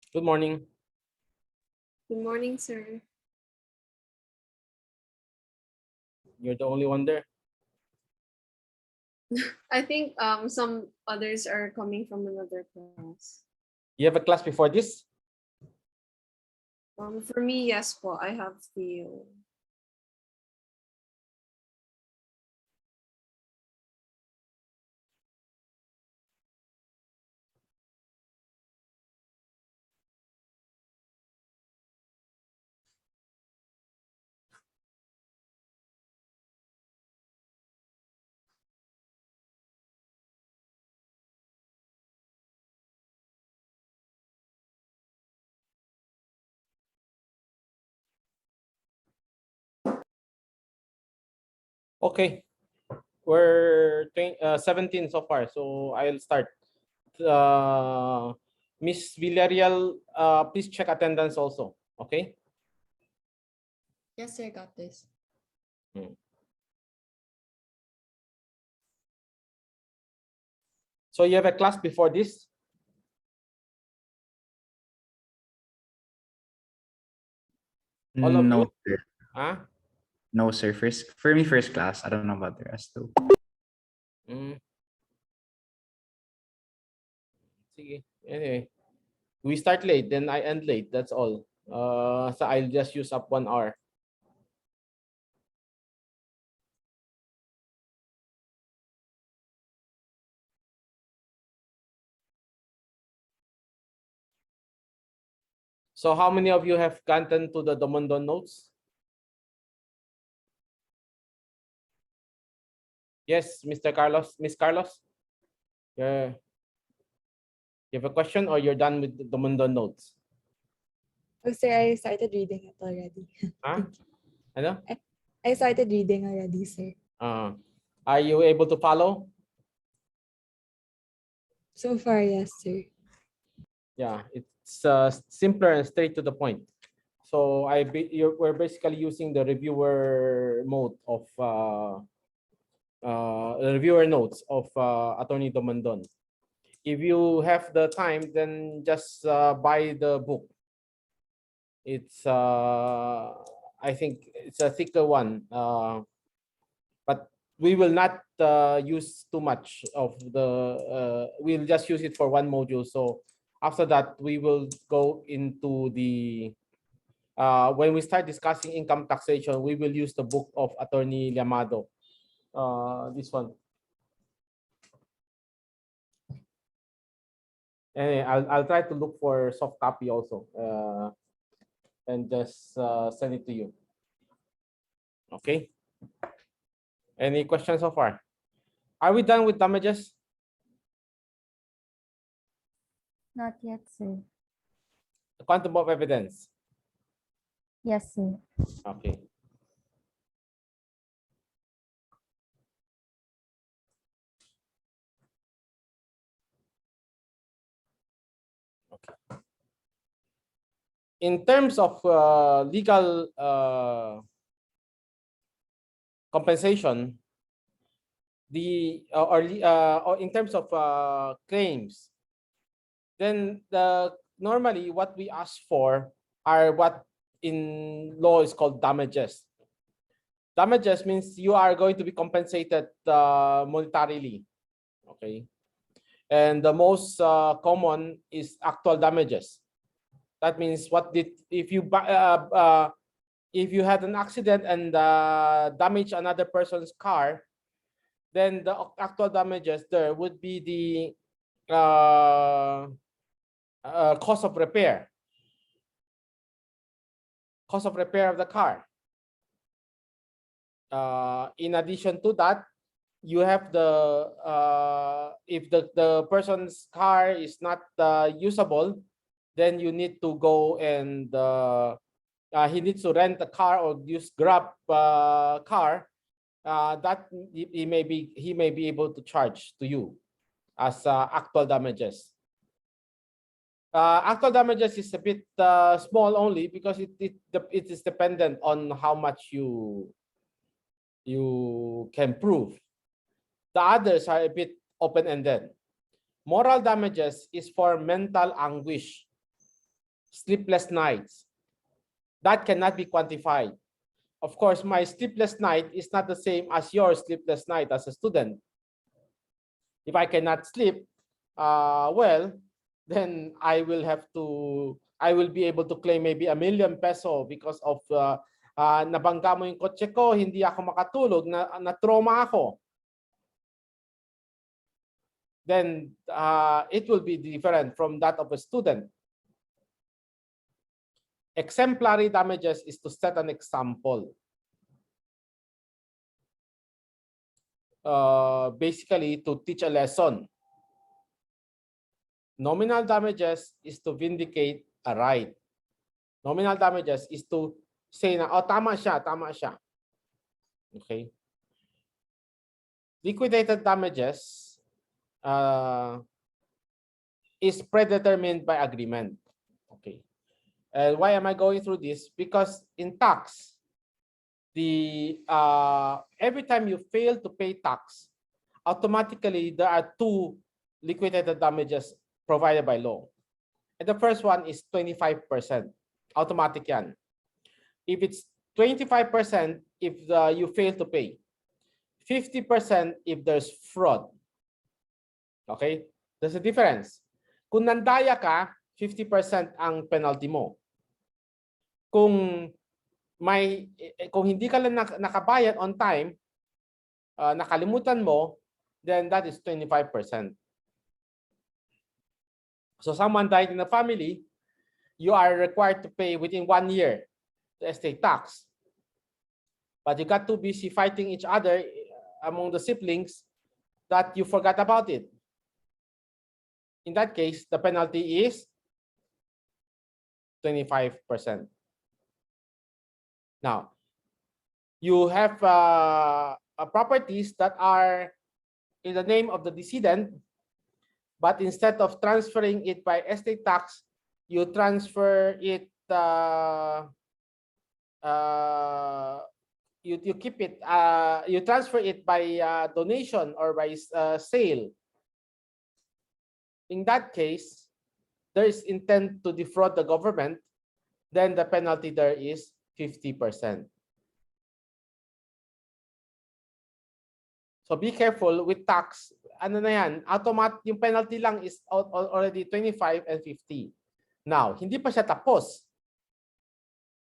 Good morning. Good morning, sir. You're the only one there. I think some others are coming from another class. You have a class before this? For me, yes po. I have the Okay. We're 17 so far, so I'll start. Miss Villarreal, please check attendance also. Okay. Yes, sir, got this. So you have a class before this? All of No, you? sir. Huh? No, sir. For me, first class. I don't know about the rest though. Sige. Anyway, we start late, then I end late. That's all. So I'll just use up 1 hour. So how many of you have gotten to the Domondon notes? Yes, Mr. Carlos, Miss Carlos? Yeah. You have a question or you're done with the Domondon notes? Oh, sir, I started reading it already. Huh? Ano? I started reading already, sir. Are you able to follow? So far, yes, sir. Yeah, it's simpler and straight to the point. So we're basically using the reviewer mode of reviewer notes of Attorney Domondon. If you have the time, then just buy the book. It's I think it's a thicker one, but we will not use too much of the. We'll just use it for one module. So after that, we will go into the. When we start discussing income taxation, we will use the book of Attorney Llamado. This one. And I'll try to look for soft copy also, and just send it to you. Okay. Any questions so far? Are we done with damages? Not yet, sir. The quantum of evidence. Yes, sir. Okay. In terms of legal compensation, or in terms of claims, then normally what we ask for are what in law is called damages. Damages means you are going to be compensated monetarily. Okay. And the most common is actual damages. That means if you had an accident and damage another person's car, then the actual damages there would be the cost of repair. Cost of repair of the car. In addition to that, you have the if the person's car is not usable, then you need to go and he needs to rent a car or use Grab car. That he may be able to charge to you as actual damages. Actual damages is a bit small only because it is dependent on how much you can prove. The others are a bit open-ended. Moral damages is for mental anguish sleepless nights. That cannot be quantified. Of course, my sleepless night is not the same as your sleepless night as a student. If I cannot sleep well, then I will be able to claim maybe ₱1 million because of nabangga mo yung kotse ko, hindi ako makatulog, na trauma ako. Then it will be different from that of a student. Exemplary damages is to set an example. Basically, to teach a lesson. Nominal damages is to vindicate a right. Nominal damages is to say na, oh, tama siya, tama siya. Okay. Liquidated damages is predetermined by agreement. Okay. And why am I going through this? Because in tax, every time you fail to pay tax, automatically there are 2 liquidated damages provided by law. And the first one is 25%. Automatic yan. If it's 25% if you fail to pay, 50% if there's fraud. Okay? There's a difference. Kung nandaya ka, 50% ang penalty mo. Kung hindi ka lang nakabayad on time, nakalimutan mo, then that is 25%. So someone died in the family, you are required to pay within 1 year the estate tax. But you got too busy fighting each other among the siblings that you forgot about it. In that case, the penalty is 25%. Now, you have properties that are in the name of the decedent, but instead of transferring it by estate tax, you transfer it. You keep it. You transfer it by donation or by sale. In that case, there is intent to defraud the government. Then the penalty there is 50%. So be careful with tax. Ano na yan? Yung penalty lang is already 25 and 50. Now, hindi pa siya tapos.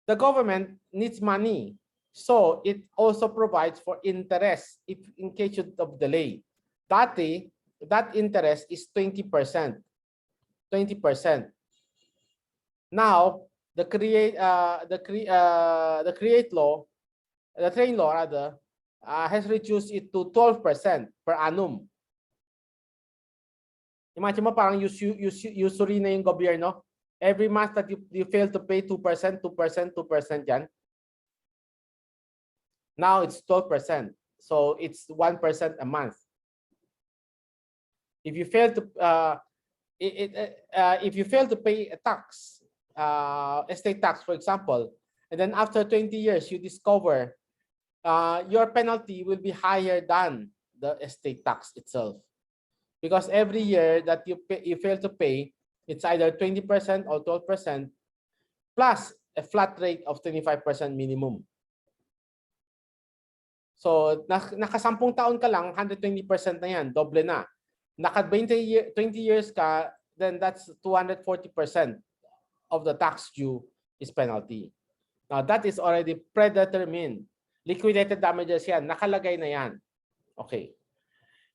The government needs money. So it also provides for interest if in case of delay. Dati, that interest is 20%. 20%. Now, the train law rather has reduced it to 12% per annum. Imagine mo parang usury na yung gobyerno. Every month that you fail to pay 2%, 2%, 2% yan. Now it's 12%. So it's 1% a month. If you fail to pay a tax, estate tax, for example, and then after 20 years you discover your penalty will be higher than the estate tax itself, because every year that you fail to pay, it's either 20% or 12% plus a flat rate of 25% minimum. So naka-10 taon ka lang, 120% na yan, doble na. Naka 20 years ka, then that's 240% of the tax due is penalty. Now that is already predetermined. Liquidated damages yan, nakalagay na yan. Okay.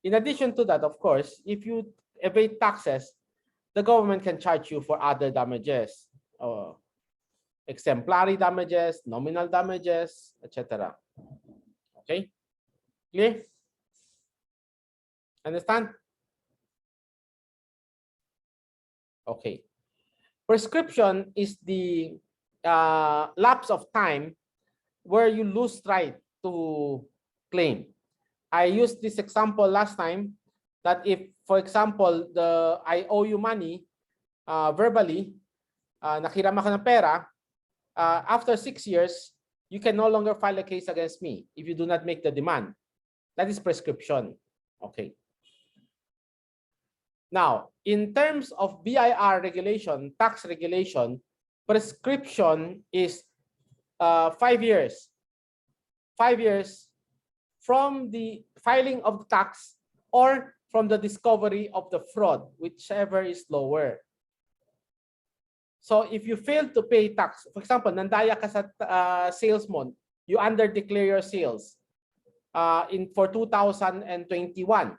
In addition to that, of course, if you evade taxes, the government can charge you for other damages, exemplary damages, nominal damages, etc. Okay? Clear? Understand? Okay. Prescription is the lapse of time where you lose right to claim. I used this example last time that if, for example, I owe you money verbally, nakiram ako ng pera, after 6 years, you can no longer file a case against me if you do not make the demand. That is prescription. Okay. Now, in terms of BIR regulation, tax regulation, prescription is 5 years. 5 years from the filing of the tax or from the discovery of the fraud, whichever is lower. So if you fail to pay tax, for example, nandaya ka sa sales mo, you under-declare your sales for 2021.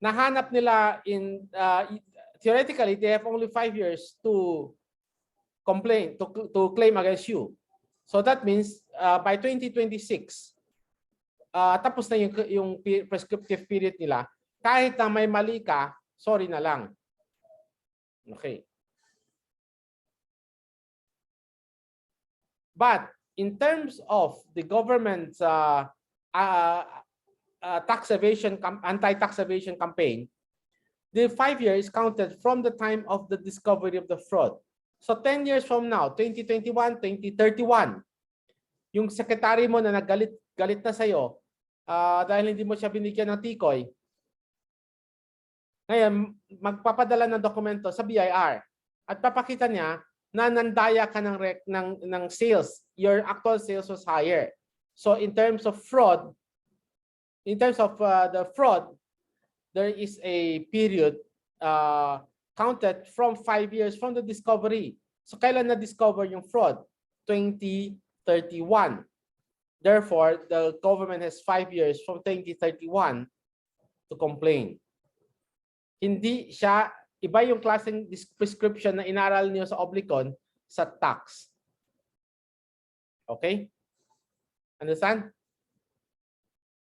Nahanap nila theoretically, they have only 5 years to complain, to claim against you. So that means by 2026, tapos na yung prescriptive period nila. Kahit na may mali ka, sorry na lang. Okay. But in terms of the government's tax evasion, anti-tax evasion campaign, the 5 years counted from the time of the discovery of the fraud. So 10 years from now, 2021, 2031, yung secretary mo na galit na sa'yo dahil hindi mo siya binigyan ng tikoy, ngayon magpapadala ng dokumento sa BIR at papakita niya na nandaya ka ng sales. Your actual sales was higher. So in terms of fraud, the fraud, there is a period counted from 5 years from the discovery. So kailan na-discover yung fraud? 2031. Therefore, the government has 5 years from 2031 to complain. Hindi siya, iba yung klaseng prescription na inaral niyo sa Oblicon sa tax. Okay? Understand?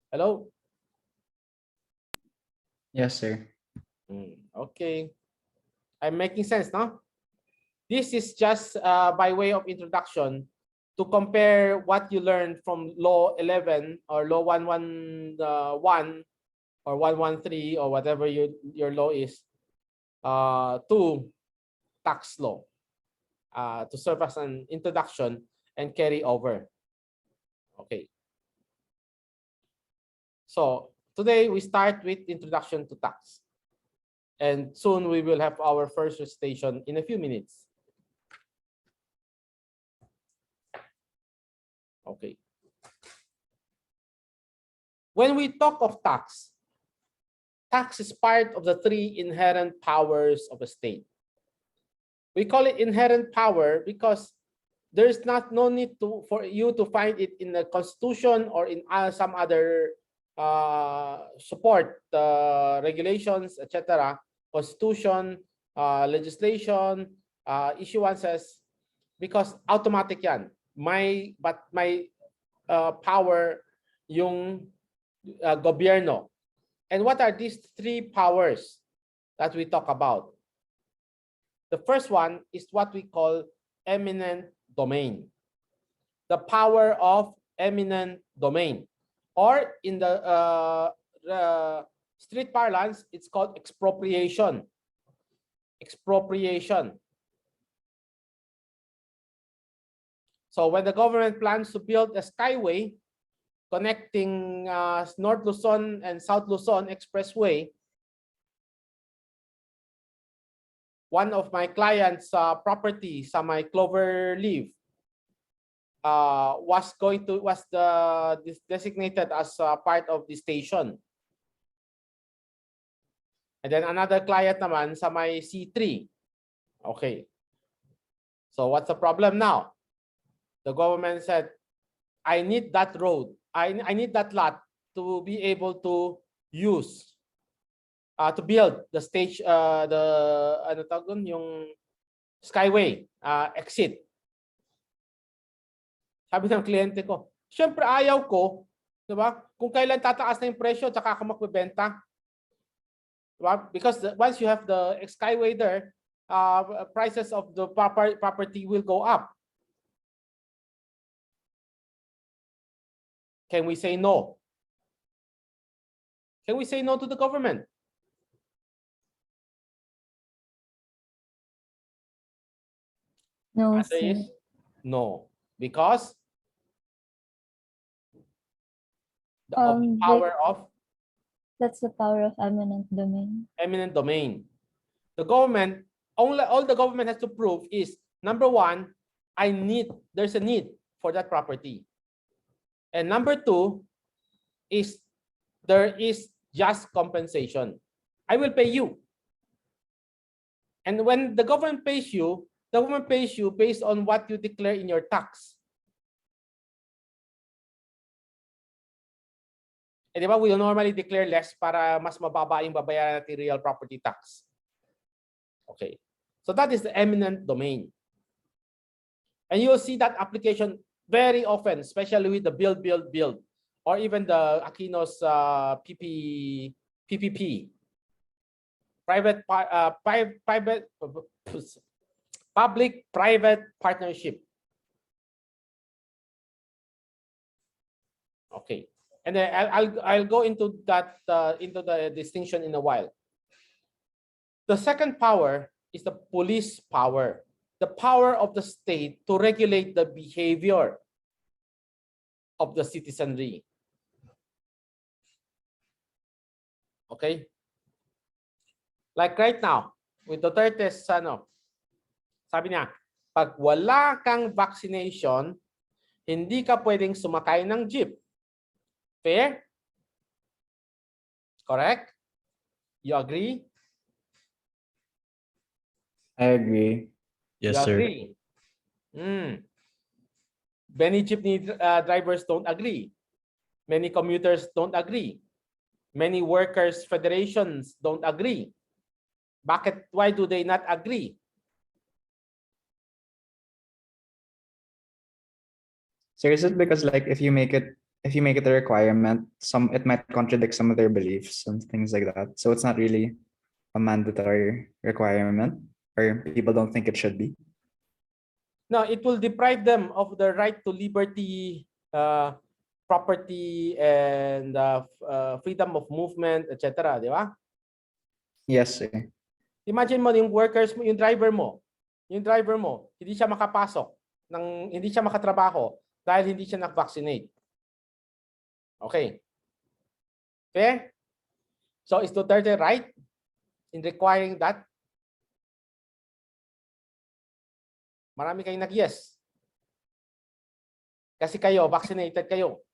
Hello? Yes, sir. Okay. I'm making sense, no? This is just by way of introduction to compare what you learned from Law 11 or Law 111 or 113 or whatever your law is to tax law to serve as an introduction and carry over. Okay. So today we start with introduction to tax. And soon we will have our first recitation in a few minutes. Okay. When we talk of tax, tax is part of the 3 inherent powers of a state. We call it inherent power because there is no need for you to find it in the Constitution or in some other support regulations, etc. Constitution, legislation, issuances, because automatic yan. My power yung gobyerno. And what are these 3 powers that we talk about? The first one is what we call eminent domain. The power of eminent domain. Or in the street parlance, it's called expropriation. Expropriation. So when the government plans to build a skyway connecting North Luzon and South Luzon Expressway, one of my clients' property sa my Cloverleaf was designated as part of the station. And then another client naman sa my C3. Okay. So what's the problem now? The government said, I need that road. I need that lot to be able to use, to build the stage, ano tawag dun, yung skyway, exit. Sabi ng kliyente ko, syempre ayaw ko, di ba? Kung kailan tataas na yung presyo, tsaka ka magbebenta. Diba? Because once you have the skyway there, prices of the property will go up. Can we say no? Can we say no to the government? No, Answer sir. is no, because the power of That's the power of eminent domain. eminent domain. The government all the government has to prove is, number one, there's a need for that property. And number two is there is just compensation. I will pay you. And when the government pays you based on what you declare in your tax. Eh, di ba, we normally declare less para mas mababa yung babayaran natin real property tax. Okay. So that is the eminent domain. And you'll see that application very often, especially with the build, or even the Aquino's PPP, public-private partnership. Okay, and then I'll go into that into the distinction in a while. The second power is the police power, the power of the state to regulate the behavior of the citizenry. Okay? Like right now, with Duterte's sabi niya, pag wala kang vaccination, hindi ka pwedeng sumakay ng jeep. Fair? Correct? You agree? I agree. Yes, You sir. agree? Many jeepney drivers don't agree. Many commuters don't agree. Many workers' federations don't agree. Bakit? Why do they not agree? So is it because like if you make it a requirement, it might contradict some of their beliefs and things like that. So it's not really a mandatory requirement, or people don't think it should be. No, it will deprive them of the right to liberty, property, and freedom of movement, etc. Di ba? Yes, sir. Imagine mo yung workers mo, yung driver mo, hindi siya makapasok, hindi siya makatrabaho dahil hindi siya nak-vaccinate. Okay. Fair? So is Duterte right in requiring that? Marami kayong nag-yes. Kasi kayo, vaccinated kayo.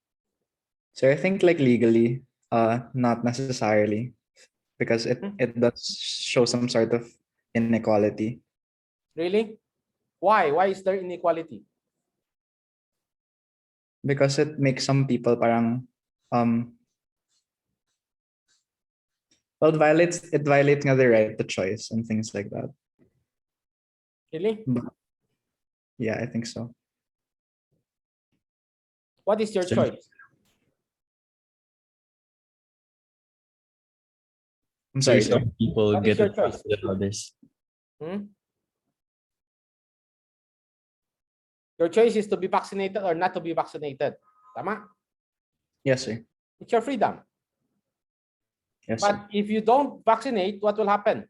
So I think like legally, not necessarily, because it does show some sort of inequality. Really? Why? Why is there inequality? Because it makes some people parang well, it violates nga the right to choice and things like that. Really? But, yeah, I think so. What is your Sir. choice? I'm Sir, sorry. sir. some people What is get your it choice? faster than others. Your choice is to be vaccinated or not to be vaccinated. Tama? Yes, sir. It's your freedom. Yes, sir. But if you don't vaccinate, what will happen?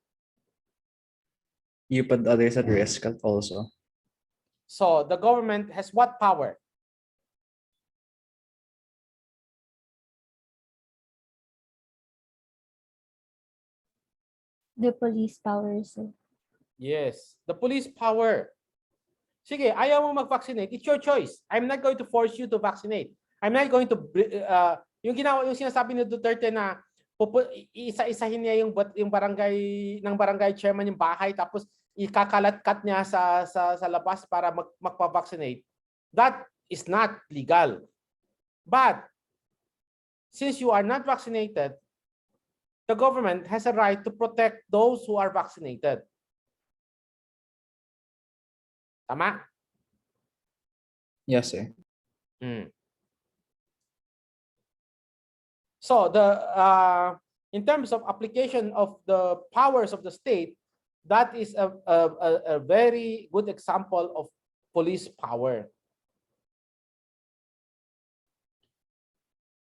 You put others at risk also. So the government has what power? The police power, sir. Yes, the police power. Sige, ayaw mo mag-vaccinate, it's your choice. I'm not going to force you to vaccinate. I'm not going to yung sinasabi ni Duterte na isa-isahin niya yung barangay chairman yung bahay tapos ikakalat-kat niya sa labas para magpa-vaccinate. That is not legal. But since you are not vaccinated, the government has a right to protect those who are vaccinated. Tama? Yes, sir. So in terms of application of the powers of the state, that is a very good example of police power.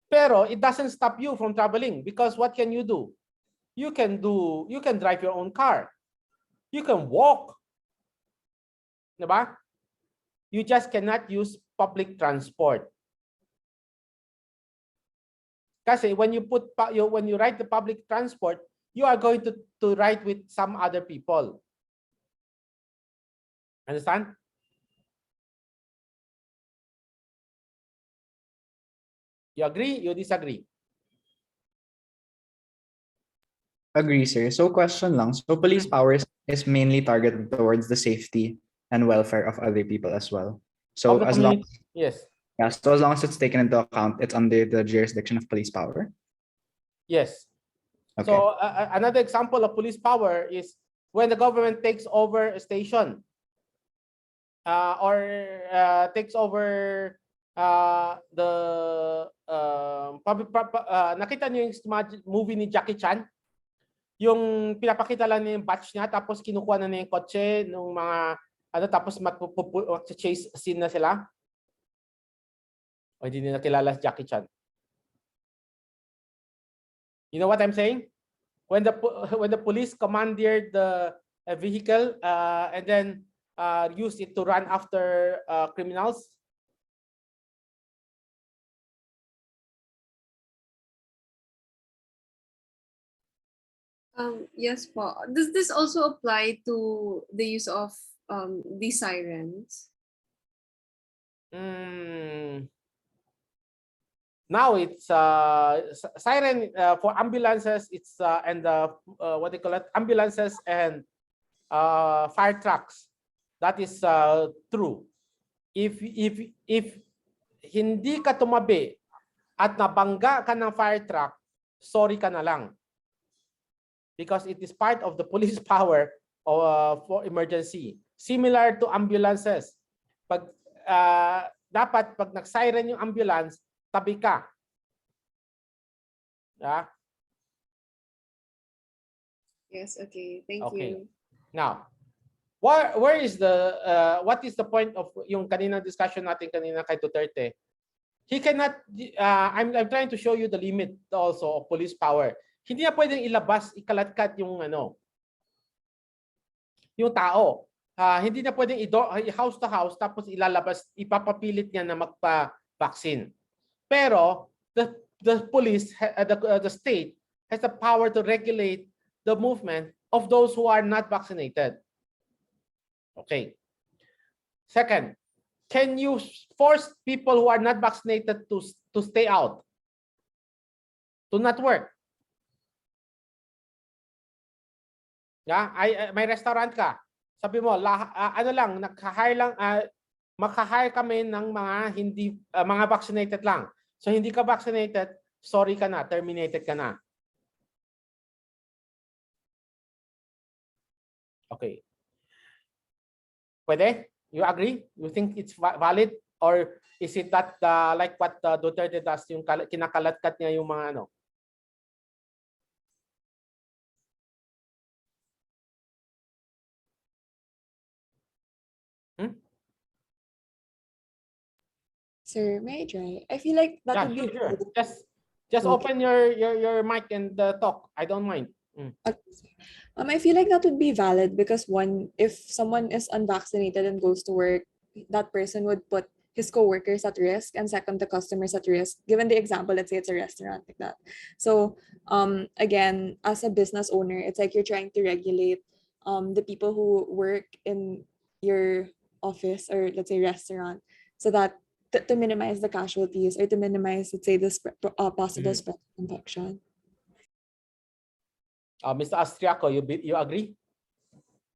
Pero it doesn't stop you from traveling because what can you do? You can drive your own car. You can walk. Diba? You just cannot use public transport. Kasi when you ride the public transport, you are going to ride with some other people. Understand? You agree? You disagree? Agree, sir. So question lang. So police powers is mainly targeted towards the safety and welfare of other people as well. Of So the as long community? Yes. yeah, so as long as it's taken into account, it's under the jurisdiction of police power. Yes. Okay. So another example of police power is when the government takes over a station or takes over the nakita niyo yung movie ni Jackie Chan? Yung pinapakita lang niya yung batch niya tapos kinukuha na niya yung kotse ng mga ano tapos mag-chase scene na sila. O hindi nila kilala si Jackie Chan. You know what I'm saying? When the police commandeered the vehicle and then used it to run after criminals. Yes po. Does this also apply to the use of these sirens? Now it's siren for ambulances. It's and what they call it, ambulances and fire trucks. That is true. If hindi ka tumabi at nabangga ka ng fire truck, sorry ka na lang. Because it is part of the police power for emergency. Similar to ambulances. Dapat pag nag-siren yung ambulance, tabi ka. Yeah? Yes, okay. Thank Okay. you. Now, where is the what is the point of yung kaninang discussion natin kanina kay Duterte? He cannot I'm trying to show you the limit also of police power. Hindi na pwedeng ilabas, ikalatkat yung yung tao. Hindi na pwedeng house to house tapos ilalabas, ipapapilit niya na magpa-vaccine. Pero the police, the state has the power to regulate the movement of those who are not vaccinated. Okay. Second, can you force people who are not vaccinated to stay out? To not work? Yeah, may restaurant ka. Sabi mo, ano lang, maka-hire kami ng mga hindi mga vaccinated lang. So hindi ka vaccinated, sorry ka na, terminated ka na. Okay. Pwede? You agree? You think it's valid? Or is it that like what Duterte does, yung kinakalatkat niya yung mga ano? Sir, may I try? I feel like that would be Sure. valid. Just Okay. open your mic and talk. I don't mind. Okay. I feel like that would be valid because one, if someone is unvaccinated and goes to work, that person would put his coworkers at risk, and second, the customers at risk. Given the example, let's say it's a restaurant like that. So, again, as a business owner, it's like you're trying to regulate the people who work in your office or let's say restaurant, so that to minimize the casualties or to minimize, let's say, this possible spread of infection. Mr. Austriaco, you agree?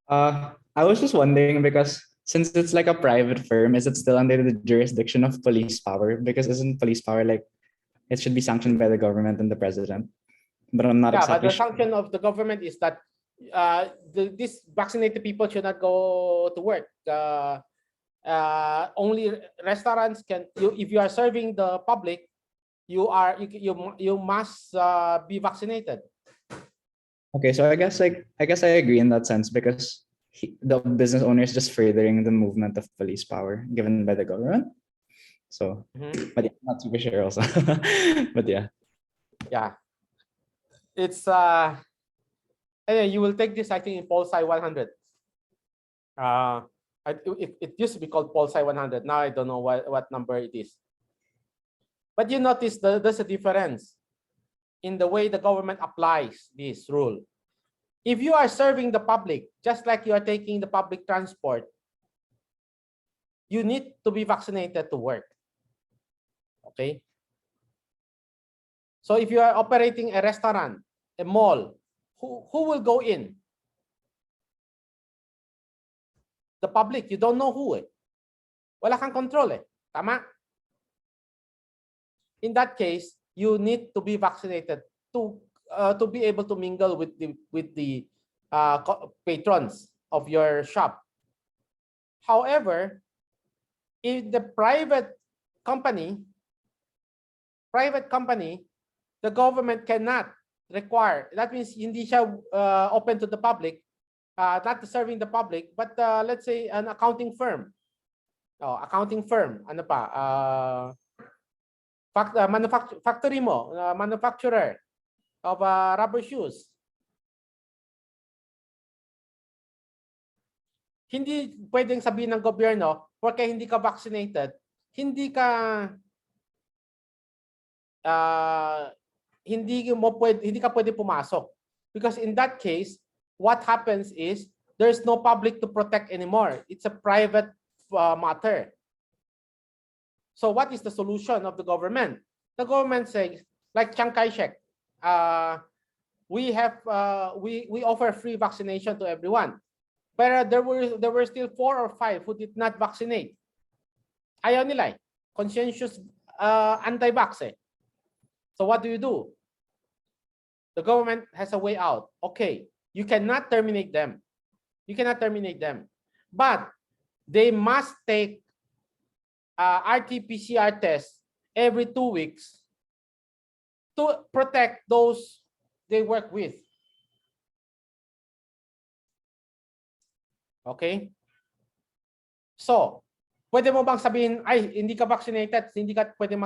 I was just wondering because since it's like a private firm, is it still under the jurisdiction of police power? Because isn't police power like it should be sanctioned by the government and the president? But I'm not Yeah, but exactly the sure. function of the government is that these vaccinated people should not go to work. Only restaurants can. If you are serving the public, you must be vaccinated. Okay, so I guess I agree in that sense because the business owner is just furthering the movement of police power given by the government. So, but yeah, not super sure also. But yeah. Yeah. It's anyway, you will take this, I think, in Pol-Sci 100. It used to be called Pol-Sci 100. Now I don't know what number it is. But you notice there's a difference in the way the government applies this rule. If you are serving the public, just like you are taking the public transport, you need to be vaccinated to work. Okay? So if you are operating a restaurant, a mall, who will go in? The public. You don't know who eh. Wala kang control eh. Tama? In that case, you need to be vaccinated to be able to mingle with the patrons of your shop. However, if the private company, the government cannot require. That means hindi siya open to the public, not serving the public, but let's say an accounting firm. Oh, accounting firm. Ano pa? Factory mo, manufacturer of rubber shoes. Hindi pwedeng sabihin ng gobyerno, porque hindi ka vaccinated, hindi ka hindi ka pwede pumasok. Because in that case, what happens is there's no public to protect anymore. It's a private matter. So what is the solution of the government? The government says, like Chiang Kai-shek, we offer free vaccination to everyone. But there were still 4 or 5 who did not vaccinate. Ayaw nila, conscientious anti-vax eh. So what do? The government has a way out. Okay, you cannot terminate them. But they must take RT-PCR tests every 2 weeks to protect those they work with. Okay? So, pwede mo bang sabihin, ay, hindi ka vaccinated, hindi ka pwede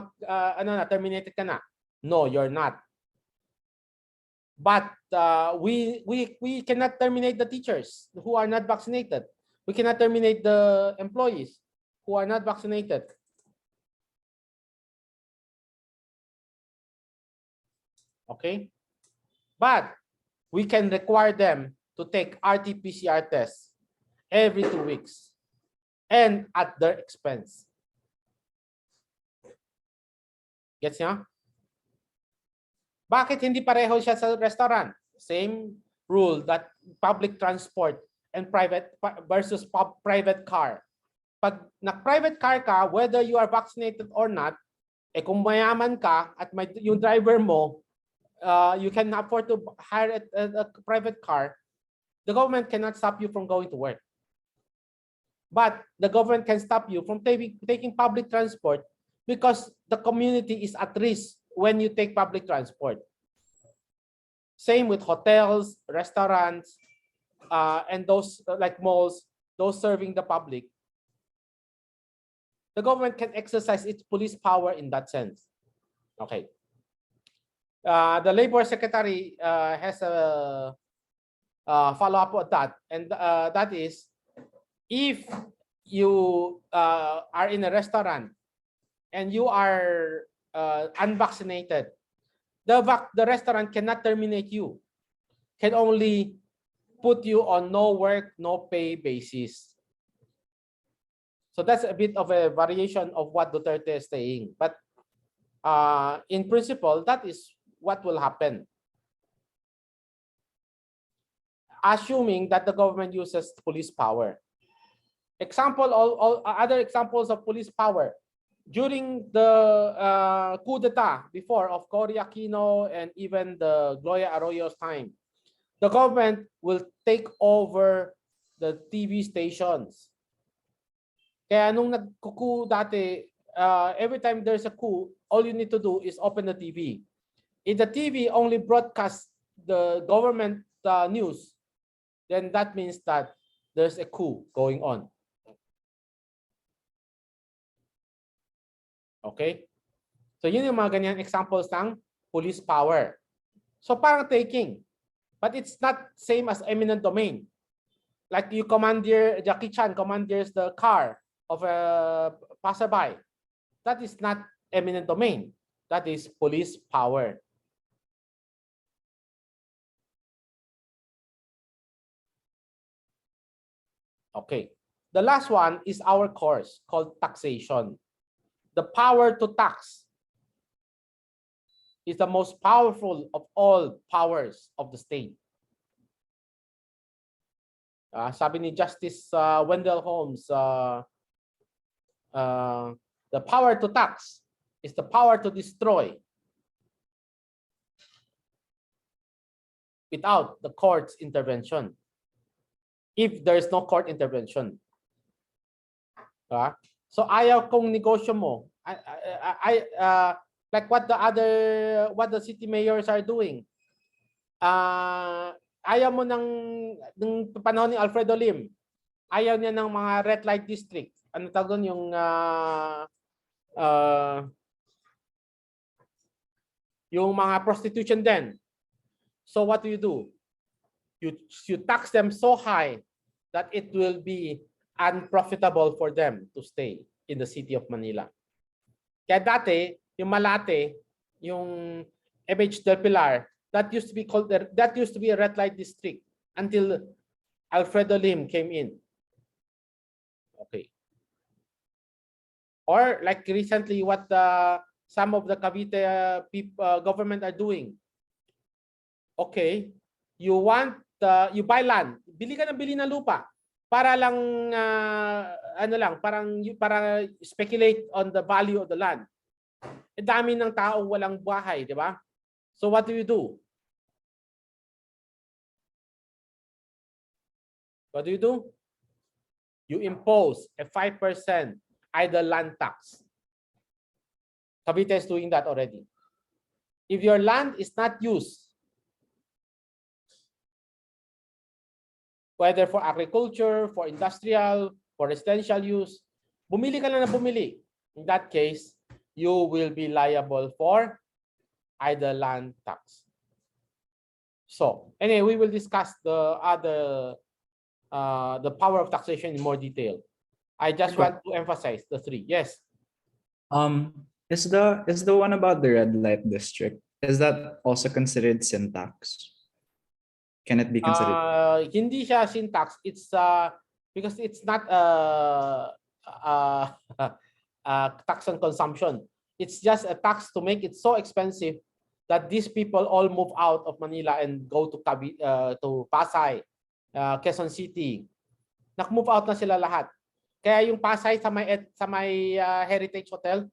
terminated ka na? No, you're not. But we cannot terminate the teachers who are not vaccinated. We cannot terminate the employees who are not vaccinated. Okay? But we can require them to take RT-PCR tests every 2 weeks and at their expense. Gets niyo? Bakit hindi pareho siya sa restaurant? Same rule that public transport and private versus private car. Pag nag-private car ka, whether you are vaccinated or not, kung mayaman ka at yung driver mo, you can afford to hire a private car, the government cannot stop you from going to work. But the government can stop you from taking public transport because the community is at risk when you take public transport. Same with hotels, restaurants, and those like malls, those serving the public. The government can exercise its police power in that sense. Okay. The Labor Secretary has a follow-up on that, and that is, if you are in a restaurant and you are unvaccinated, the restaurant cannot terminate you, can only put you on no work, no pay basis. So that's a bit of a variation of what Duterte is saying. But in principle, that is what will happen, assuming that the government uses police power. All other examples of police power. During the coup d'etat before of Cory Aquino and even the Gloria Arroyo's time, the government will take over the TV stations. Kaya nung nagkuku dati, every time there's a coup, all you need to do is open the TV. If the TV only broadcasts the government news, then that means that there's a coup going on. Okay? So yun yung mga ganyan examples ng police power. So parang taking. But it's not same as eminent domain. Like you Jackie Chan commandeers the car of a passerby. That is not eminent domain. That is police power. Okay. The last one is our course called taxation. The power to tax is the most powerful of all powers of the state. Sabi ni Justice Wendell Holmes, the power to tax is the power to destroy without the court's intervention. If there is no court intervention. So ayaw kong negosyo mo. Like what the city mayors are doing. Ayaw mo ng panahon ni Alfredo Lim. Ayaw niya ng mga red light district. Ano tawag doon yung mga prostitution den. So what do? You tax them so high that it will be unprofitable for them to stay in the city of Manila. Kaya dati, yung Malate, yung MH del Pilar, that used to be a red light district until Alfredo Lim came in. Okay. Or like recently, what some of the Cavite government are doing. Okay, you buy land, bili ka ng lupa para lang para speculate on the value of the land. Dami ng taong walang bahay, di ba? So what do? What do? You impose a 5% idle land tax. Cavite is doing that already. If your land is not used, whether for agriculture, for industrial, for residential use, bumili ka lang na bumili. In that case, you will be liable for idle land tax. So, anyway, we will discuss the power of taxation in more detail. I just want to emphasize the three. Yes. Is the one about the red light district, is that also considered sin tax? Can it be considered? Hindi siya sin tax. It's because it's not tax on consumption. It's just a tax to make it so expensive that these people all move out of Manila and go to Pasay, Quezon City. Nak-move out na sila lahat. Kaya yung Pasay sa may Heritage Hotel,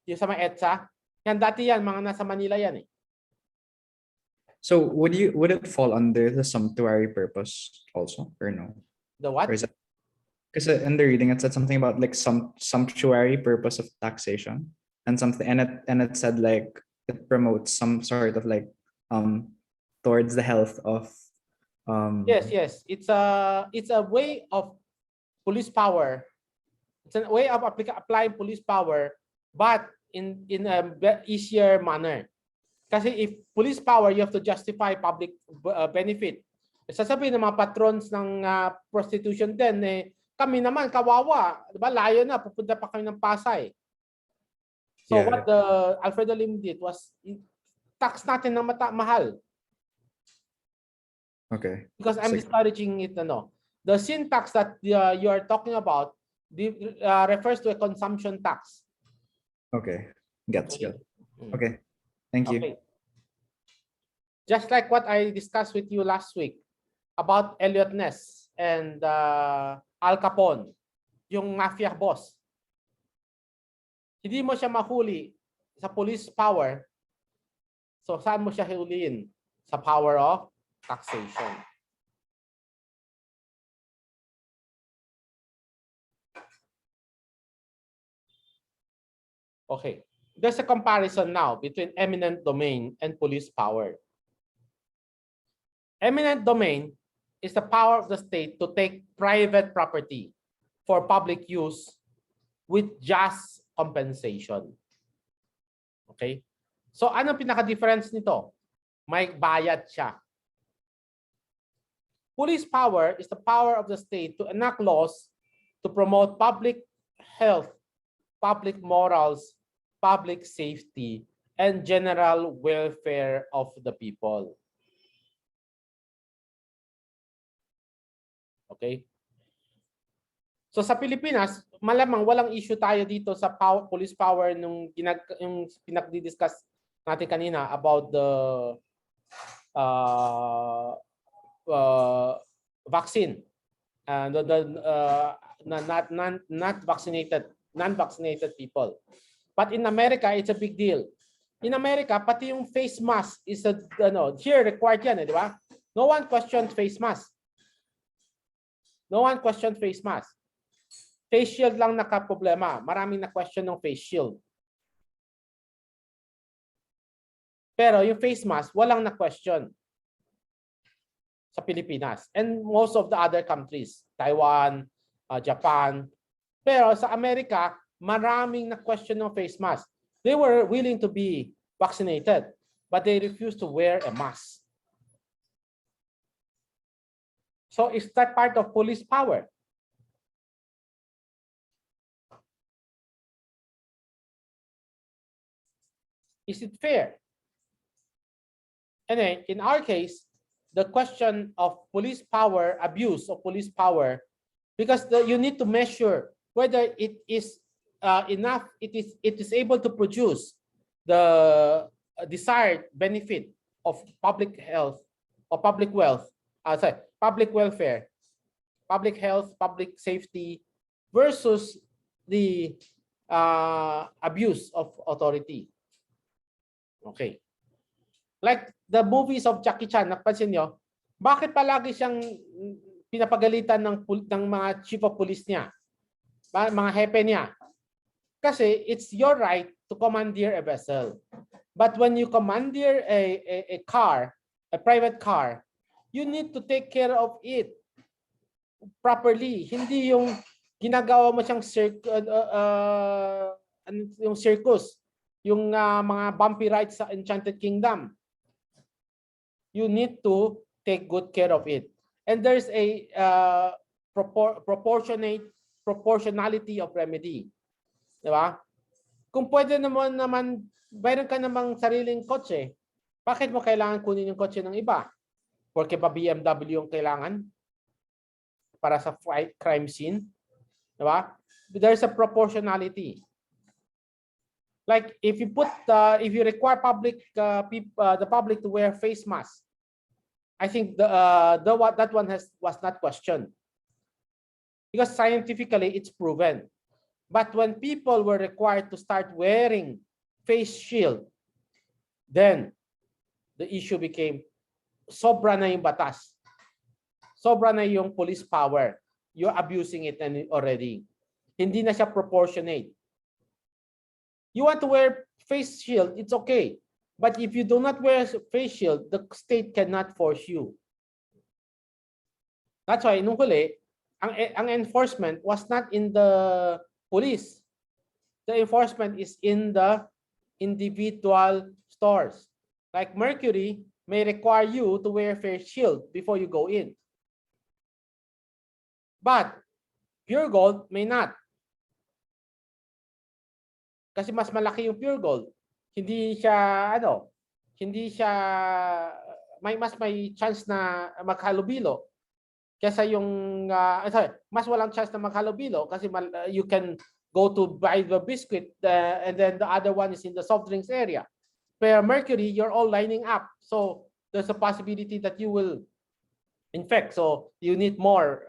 yung sa may EDSA, yan dati yan, mga nasa Manila yan eh. So would it fall under the sumptuary purpose also, or no? The what? Because in the reading it said something about like some sumptuary purpose of taxation and something, and it said like it promotes some sort of like towards the health of Yes. It's a way of police power. It's a way of applying police power, but in a easier manner. Kasi if police power, you have to justify public benefit. Sasabihin ng mga patrons ng prostitution din, kami naman, kawawa. Diba? Layo na, pupunta pa kami ng Pasay. So what the Alfredo Lim did was, tax natin ng mahal. Okay. Because I'm discouraging it. The sin tax that you are talking about refers to a consumption tax. Okay. Gets good. Okay. Thank you. Okay. Just like what I discussed with you last week about Elliot Ness and Al Capone, yung mafia boss. Hindi mo siya mahuli sa police power. So saan mo siya huliin? Sa power of taxation. Okay. There's a comparison now between eminent domain and police power. Eminent domain is the power of the state to take private property for public use with just compensation. Okay? So ano pinaka-difference nito? May bayad siya. Police power is the power of the state to enact laws to promote public health, public morals, public safety, and general welfare of the people. Okay? So sa Pilipinas, malamang walang issue tayo dito sa police power nung yung pinag-discuss natin kanina about the vaccine and not vaccinated, non-vaccinated people. But in America, it's a big deal. In America, pati yung face mask is a here required yan, di ba? No one questioned face mask. No one questioned face mask. Face shield lang nakaproblema. Maraming na-question ng face shield. Pero yung face mask, walang na-question sa Pilipinas. And most of the other countries, Taiwan, Japan. Pero sa Amerika, maraming na-question ng face mask. They were willing to be vaccinated, but they refused to wear a mask. So is that part of police power? Is it fair? And then in our case, the question of police power, abuse of police power, because you need to measure whether it is enough, it is able to produce the desired benefit of public health or public wealth, public welfare, public health, public safety versus the abuse of authority. Okay. Like the movies of Jackie Chan, napansin nyo, bakit palagi siyang pinapagalitan ng mga chief of police niya, mga hepe niya? Kasi it's your right to commandeer a vessel. But when you commandeer a car, a private car, you need to take care of it properly. Hindi yung ginagawa mo siyang yung circus, yung mga bumpy rides sa Enchanted Kingdom. You need to take good care of it. And there's a proportionality of remedy. Diba? Kung pwede naman, mayroon ka namang sariling kotse, bakit mo kailangan kunin yung kotse ng iba? Porque pa BMW yung kailangan para sa crime scene? Diba? There's a proportionality. Like if you require the public to wear face masks, I think that one was not questioned because scientifically it's proven. But when people were required to start wearing face shield, then the issue became sobra na yung batas, sobra na yung police power. You're abusing it already. Hindi na siya proportionate. You want to wear face shield, it's okay. But if you do not wear face shield, the state cannot force you. That's why, nung huli, ang enforcement was not in the police. The enforcement is in the individual stores. Like Mercury may require you to wear face shield before you go in. But Pure Gold may not. Kasi mas malaki yung Pure Gold. Hindi siya may chance na maghalubilo. Kesa yung mas walang chance na maghalubilo kasi you can go to buy the biscuit and then the other one is in the soft drinks area. Pero Mercury, you're all lining up. So there's a possibility that you will infect. So you need more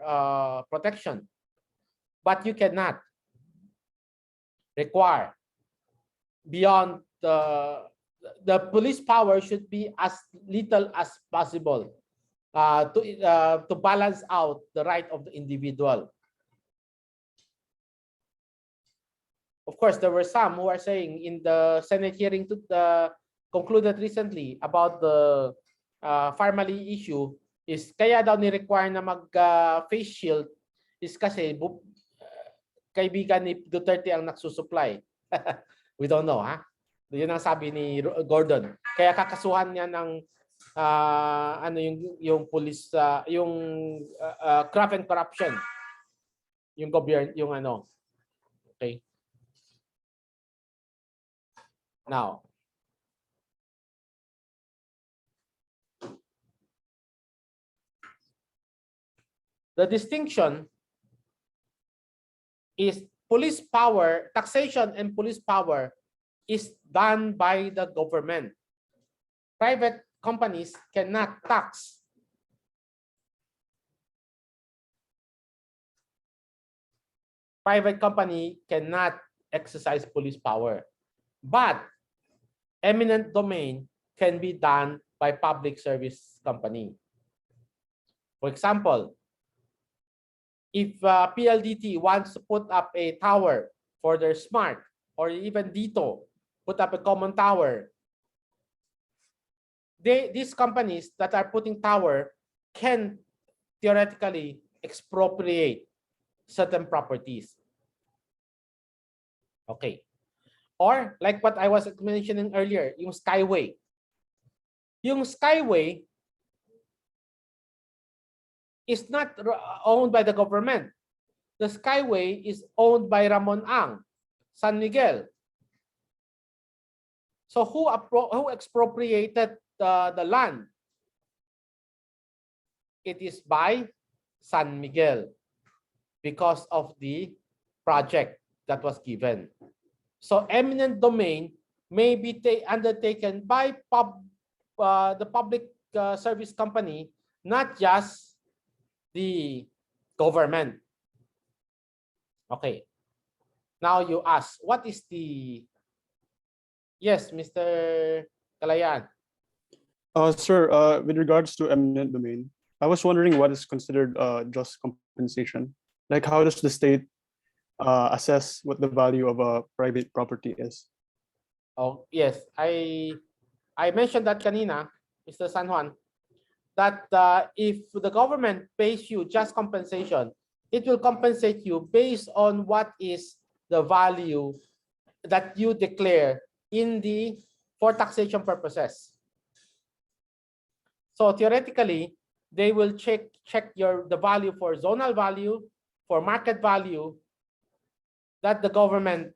protection. But you cannot require beyond the police power should be as little as possible to balance out the right of the individual. Of course, there were some who are saying in the Senate hearing concluded recently about the Farmally issue is kaya daw ni-require na mag-face shield is kasi kaibigan ni Duterte ang nagsusupply. We don't know, ha? Yun ang sabi ni Gordon. Kaya kakasuhan niya ng yung police, yung graft and corruption. Yung gobyerno, yung Okay. Now, the distinction is police power, taxation and police power is done by the government. Private companies cannot tax. Private company cannot exercise police power, but eminent domain can be done by public service company. For example, if PLDT wants to put up a tower for their smart, or even DITO put up a common tower, these companies that are putting tower can theoretically expropriate certain properties. Okay. Or like what I was mentioning earlier, yung Skyway. Yung Skyway is not owned by the government. The Skyway is owned by Ramon Ang, San Miguel. So who expropriated the land? It is by San Miguel because of the project that was given. So eminent domain may be undertaken by the public service company, not just the government. Okay. Now you ask, what is the... Yes, Mr. Kalayan. Sir, with regards to eminent domain, I was wondering what is considered just compensation. Like, how does the state assess what the value of a private property is? Oh, yes. I mentioned that kanina, Mr. San Juan, that if the government pays you just compensation, it will compensate you based on what is the value that you declare for taxation purposes. So theoretically, they will check the value for zonal value, for market value, that the government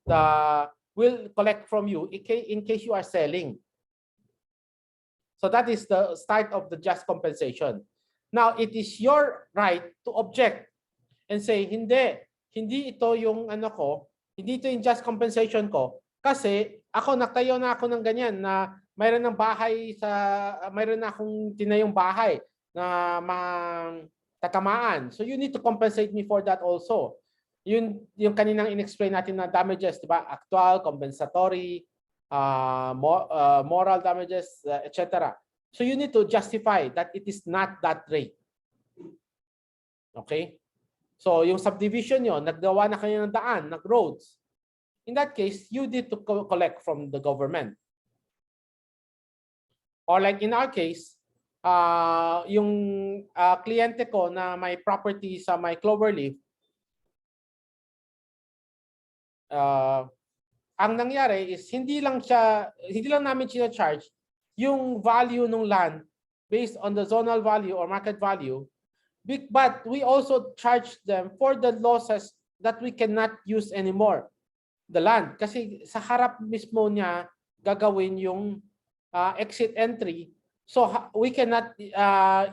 will collect from you in case you are selling. So that is the start of the just compensation. Now, it is your right to object and say, hindi ito yung hindi ito yung just compensation ko, kasi nagtayo na ako ng ganyan na mayroon ng bahay mayroon na akong tinayong bahay na tatamaan. So you need to compensate me for that also. Yung kaninang in-explain natin na damages, di ba? Actual, compensatory, moral damages, etc. So you need to justify that it is not that rate. Okay? So yung subdivision nyo, naggawa na kayo ng daan, roads. In that case, you need to collect from the government. Or like in our case, yung kliyente ko na may property sa may Cloverleaf, ang nangyari is hindi lang namin charge yung value ng land based on the zonal value or market value, but we also charge them for the losses that we cannot use anymore the land, kasi sa harap mismo niya gagawin yung exit entry, so we cannot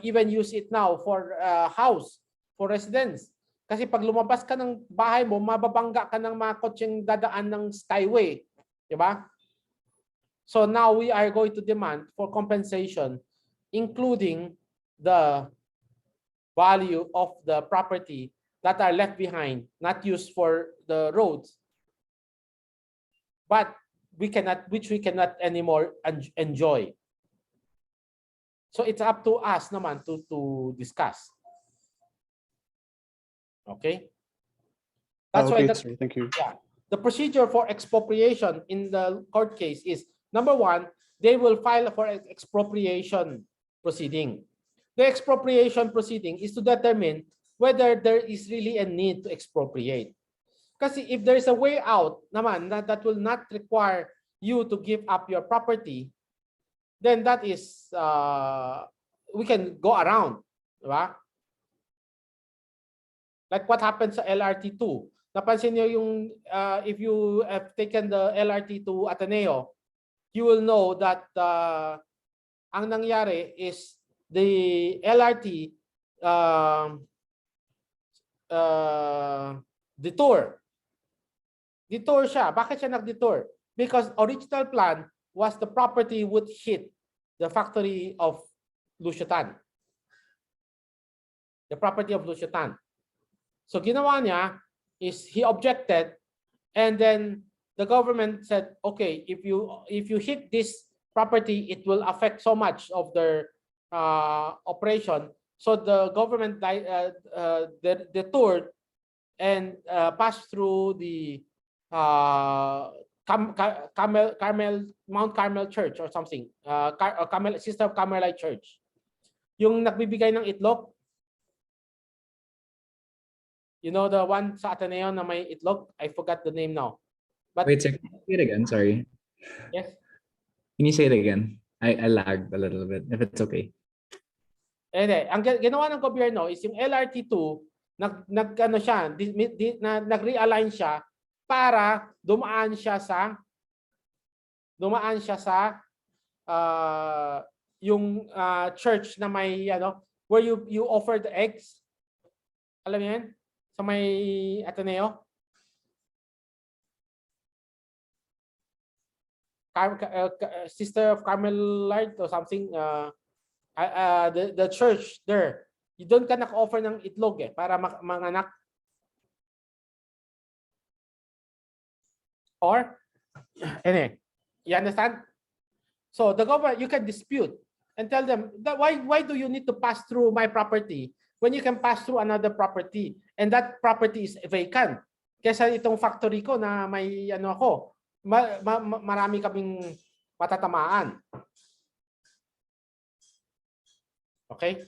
even use it now for house, for residence. Kasi pag lumabas ka ng bahay mo, mababangga ka ng mga kotseng dadaan ng Skyway. Diba? So now we are going to demand for compensation, including the value of the property that are left behind, not used for the roads, but which we cannot anymore enjoy. So it's up to us naman to discuss. Okay. That's why sir, thank you. Yeah, the procedure for expropriation in the court case is, number one, they will file for expropriation proceeding. The expropriation proceeding is to determine whether there is really a need to expropriate. Kasi if there is a way out naman that will not require you to give up your property, then that is we can go around, diba? Like what happened sa LRT2. Napansin niyo yung if you have taken the LRT to Ateneo, you will know that ang nangyari is the LRT detour Detour siya. Bakit siya nag-detour? Because original plan was the property would hit the factory of Lucio Tan. The property of Lucio Tan. So ginawa niya is he objected, and then the government said, okay, if you hit this property, it will affect so much of their operation. So the government detoured and passed through the Mount Carmel Church or something, Sister of Carmelite Church. Yung nagbibigay ng itlog, you know, the one sa Ateneo na may itlog? I forgot the name now. But Wait, sir, can you say it again? Sorry. yes. Can you say it again? I lagged a little bit, if it's okay. Ang ginawa ng gobyerno is yung LRT2 nag-ano siya, nag-realign siya para dumaan siya sa yung church na may where you offer the eggs. Alam niyo yan? Sa may Ateneo. Sister of Carmelite or something, the church there. You don't ka naka-offer ng itlog para manganak. Or, anyway, you understand? So the government, you can dispute and tell them that why do you need to pass through my property when you can pass through another property and that property is vacant? Kesa itong factory ko na may marami kaming matatamaan. Okay?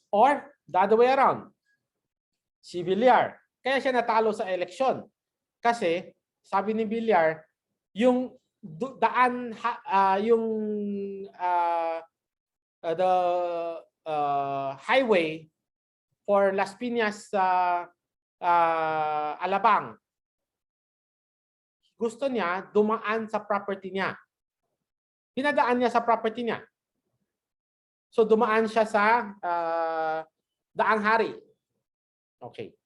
Or the other way around. Si Villar, kaya siya natalo sa eleksyon. Kasi sabi ni Villar, yung daan the highway for Las Piñas Alabang, gusto niya dumaan sa property niya. Pinadaan niya sa property niya. So dumaan siya sa Daang Hari. Okay.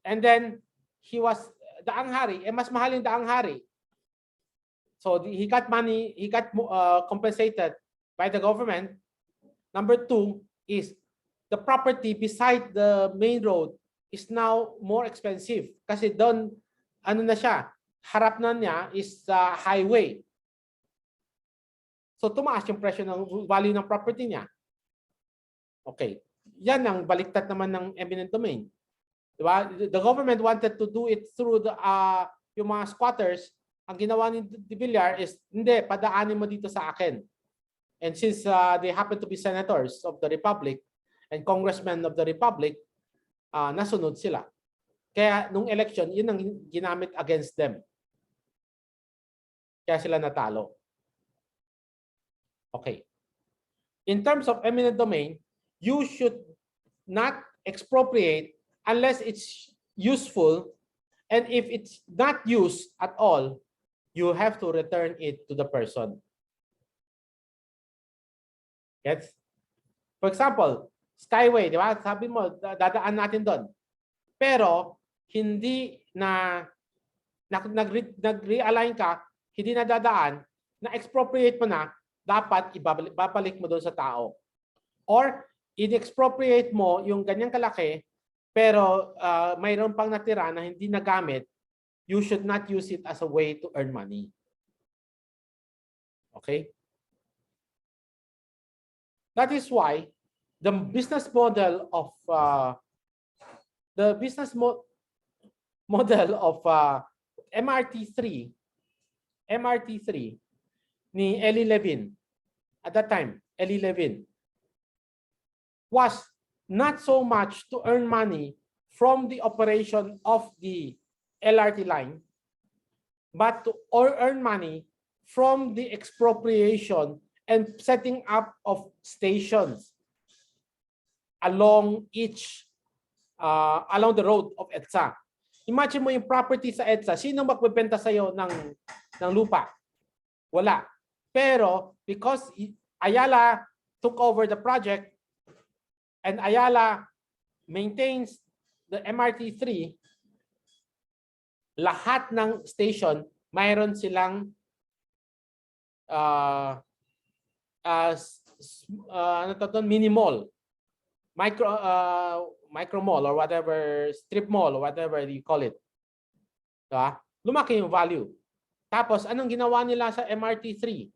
And then Daang Hari, mas mahal yung Daang Hari. So he got money, he got compensated by the government. Number two is the property beside the main road is now more expensive kasi doon na siya, harap na niya is highway. So tumaas yung presyo ng value ng property niya. Okay. Yan ang baliktad naman ng eminent domain. Diba? The government wanted to do it through yung mga squatters. Ang ginawa ni Villar is, hindi, padaanin mo dito sa akin. And since they happen to be senators of the Republic and congressmen of the Republic, nasunod sila. Kaya nung election, yun ang ginamit against them. Kaya sila natalo. Okay. In terms of eminent domain, you should not expropriate unless it's useful, and if it's not used at all, you have to return it to the person. Yes? For example, Skyway, di ba? Sabi mo, dadaan natin doon. Pero hindi nag-realign ka, hindi na dadaan, na-expropriate mo na, dapat ibabalik mo doon sa tao. Or in-expropriate mo yung ganyang kalaki, pero mayroon pang natira na hindi nagamit, you should not use it as a way to earn money. Okay? That is why the business model of MRT3 ni Eli Levin, at that time, Eli Levin, was not so much to earn money from the operation of the LRT line, but to earn money from the expropriation and setting up of stations along along the road of EDSA. Imagine mo yung property sa EDSA, sino magbebenta sa'yo ng lupa? Wala. Pero because Ayala took over the project and Ayala maintains the MRT3, lahat ng station mayroon silang ano to doon, mini mall, micro mall or whatever, strip mall or whatever you call it. Diba? Lumaki yung value. Tapos anong ginawa nila sa MRT3?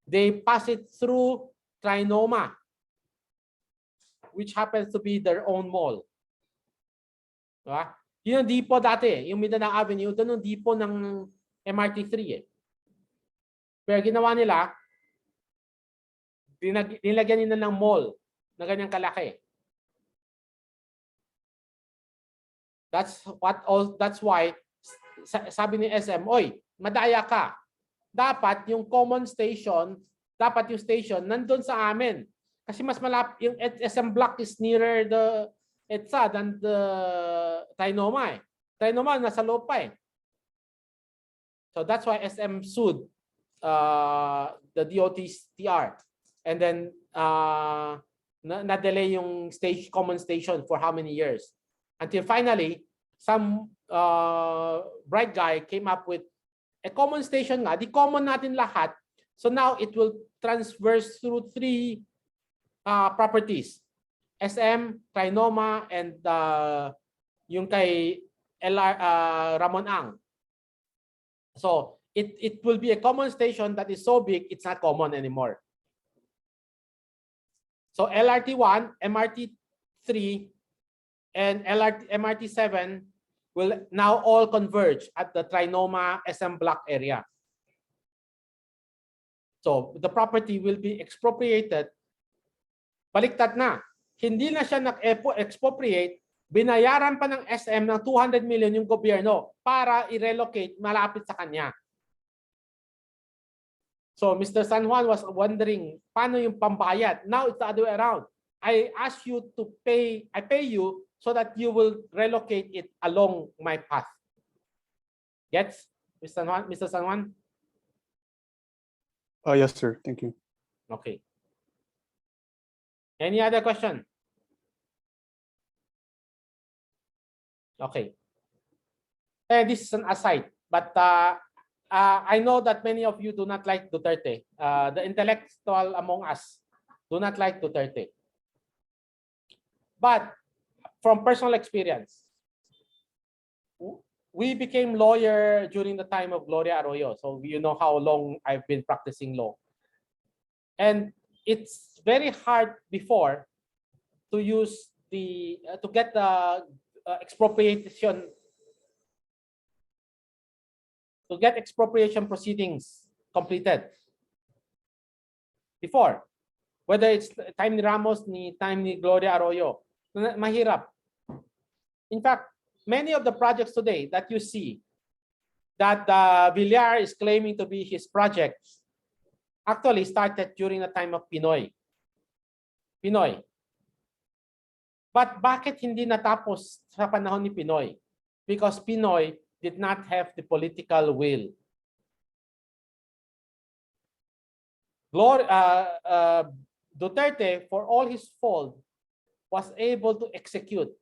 They pass it through Trinoma, which happens to be their own mall. Diba? Yun yung depot dati, yung Mindanao Avenue, doon yung depot ng MRT3 eh. Pero ginawa nila, nilagyan nila ng mall na ganyang kalaki. That's why sabi ni SM, oy, madaya ka. Dapat yung common station, dapat yung station nandun sa amin. Kasi mas malapit, yung SM block is nearer the EDSA than the Trinoma eh. Trinoma nasa loob pa eh. So that's why SM sued the DOTR. And then na-delay yung common station for how many years? Until finally, some bright guy came up with a common station nga. Di common natin lahat. So now it will transverse through 3 properties. SM, Trinoma, and yung kay Ramon Ang. So it will be a common station that is so big, it's not common anymore. So LRT1, MRT3, and MRT7 will now all converge at the Trinoma SM block area. So the property will be expropriated. Baliktad na. Hindi na siya nag-expropriate, binayaran pa ng SM ng 200 million yung gobyerno para i-relocate malapit sa kanya. So Mr. San Juan was wondering, paano yung pambayad? Now it's the other way around. I ask you to pay, I pay you so that you will relocate it along my path. Yes, Mr. San Juan? Mr. San Juan? Yes, sir. Thank you. Okay. Any other question? Okay. This is an aside, but I know that many of you do not like Duterte. The intellectual among us do not like Duterte. But from personal experience, we became lawyer during the time of Gloria Arroyo. So you know how long I've been practicing law. And it's very hard before to use to get the expropriation proceedings completed. Before, whether it's time ni Ramos, time ni Gloria Arroyo, mahirap. In fact, many of the projects today that you see that Villar is claiming to be his projects actually started during the time of Pinoy. But bakit hindi natapos sa panahon ni Pinoy? Because Pinoy did not have the political will. Duterte, for all his fault, was able to execute.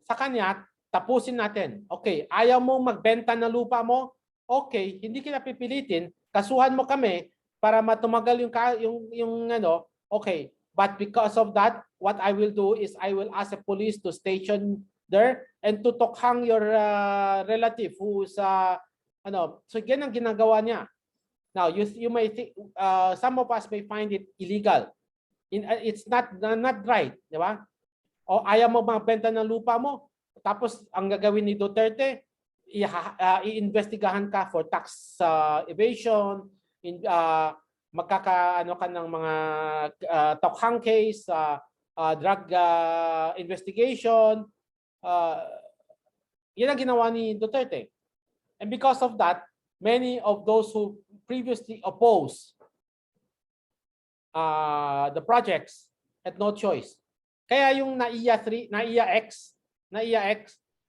Sa kanya, tapusin natin. Okay, ayaw mo magbenta ng lupa mo? Okay, hindi kita pipilitin. Kasuhan mo kami para matumagal yung ano. Okay, but because of that, what I will do is I will ask the police to station there and to tokhang your relative who's ano. So yan ang ginagawa niya. Now, you may think some of us may find it illegal. It's not right, di ba? O ayaw mo magbenta ng lupa mo, tapos ang gagawin ni Duterte, iimbestigahan ka for tax evasion, magkakaano ka ng mga tokhang case, drug investigation. Yan ang ginawa ni Duterte. And because of that, many of those who previously opposed the projects had no choice. Kaya yung NAIA X,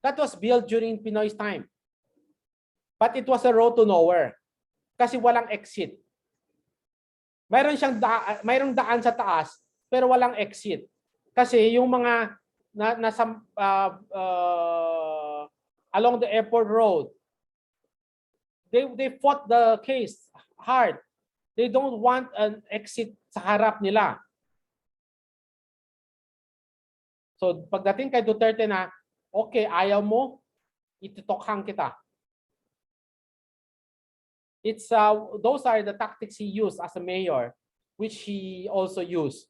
that was built during Pinoy's time. But it was a road to nowhere. Kasi walang exit. Mayroong daan sa taas, pero walang exit. Kasi yung mga nasa along the airport road, They fought the case hard. They don't want an exit sa harap nila. So pagdating kay Duterte na, okay, ayaw mo, itutokhang kita. It's those are the tactics he used as a mayor, which he also used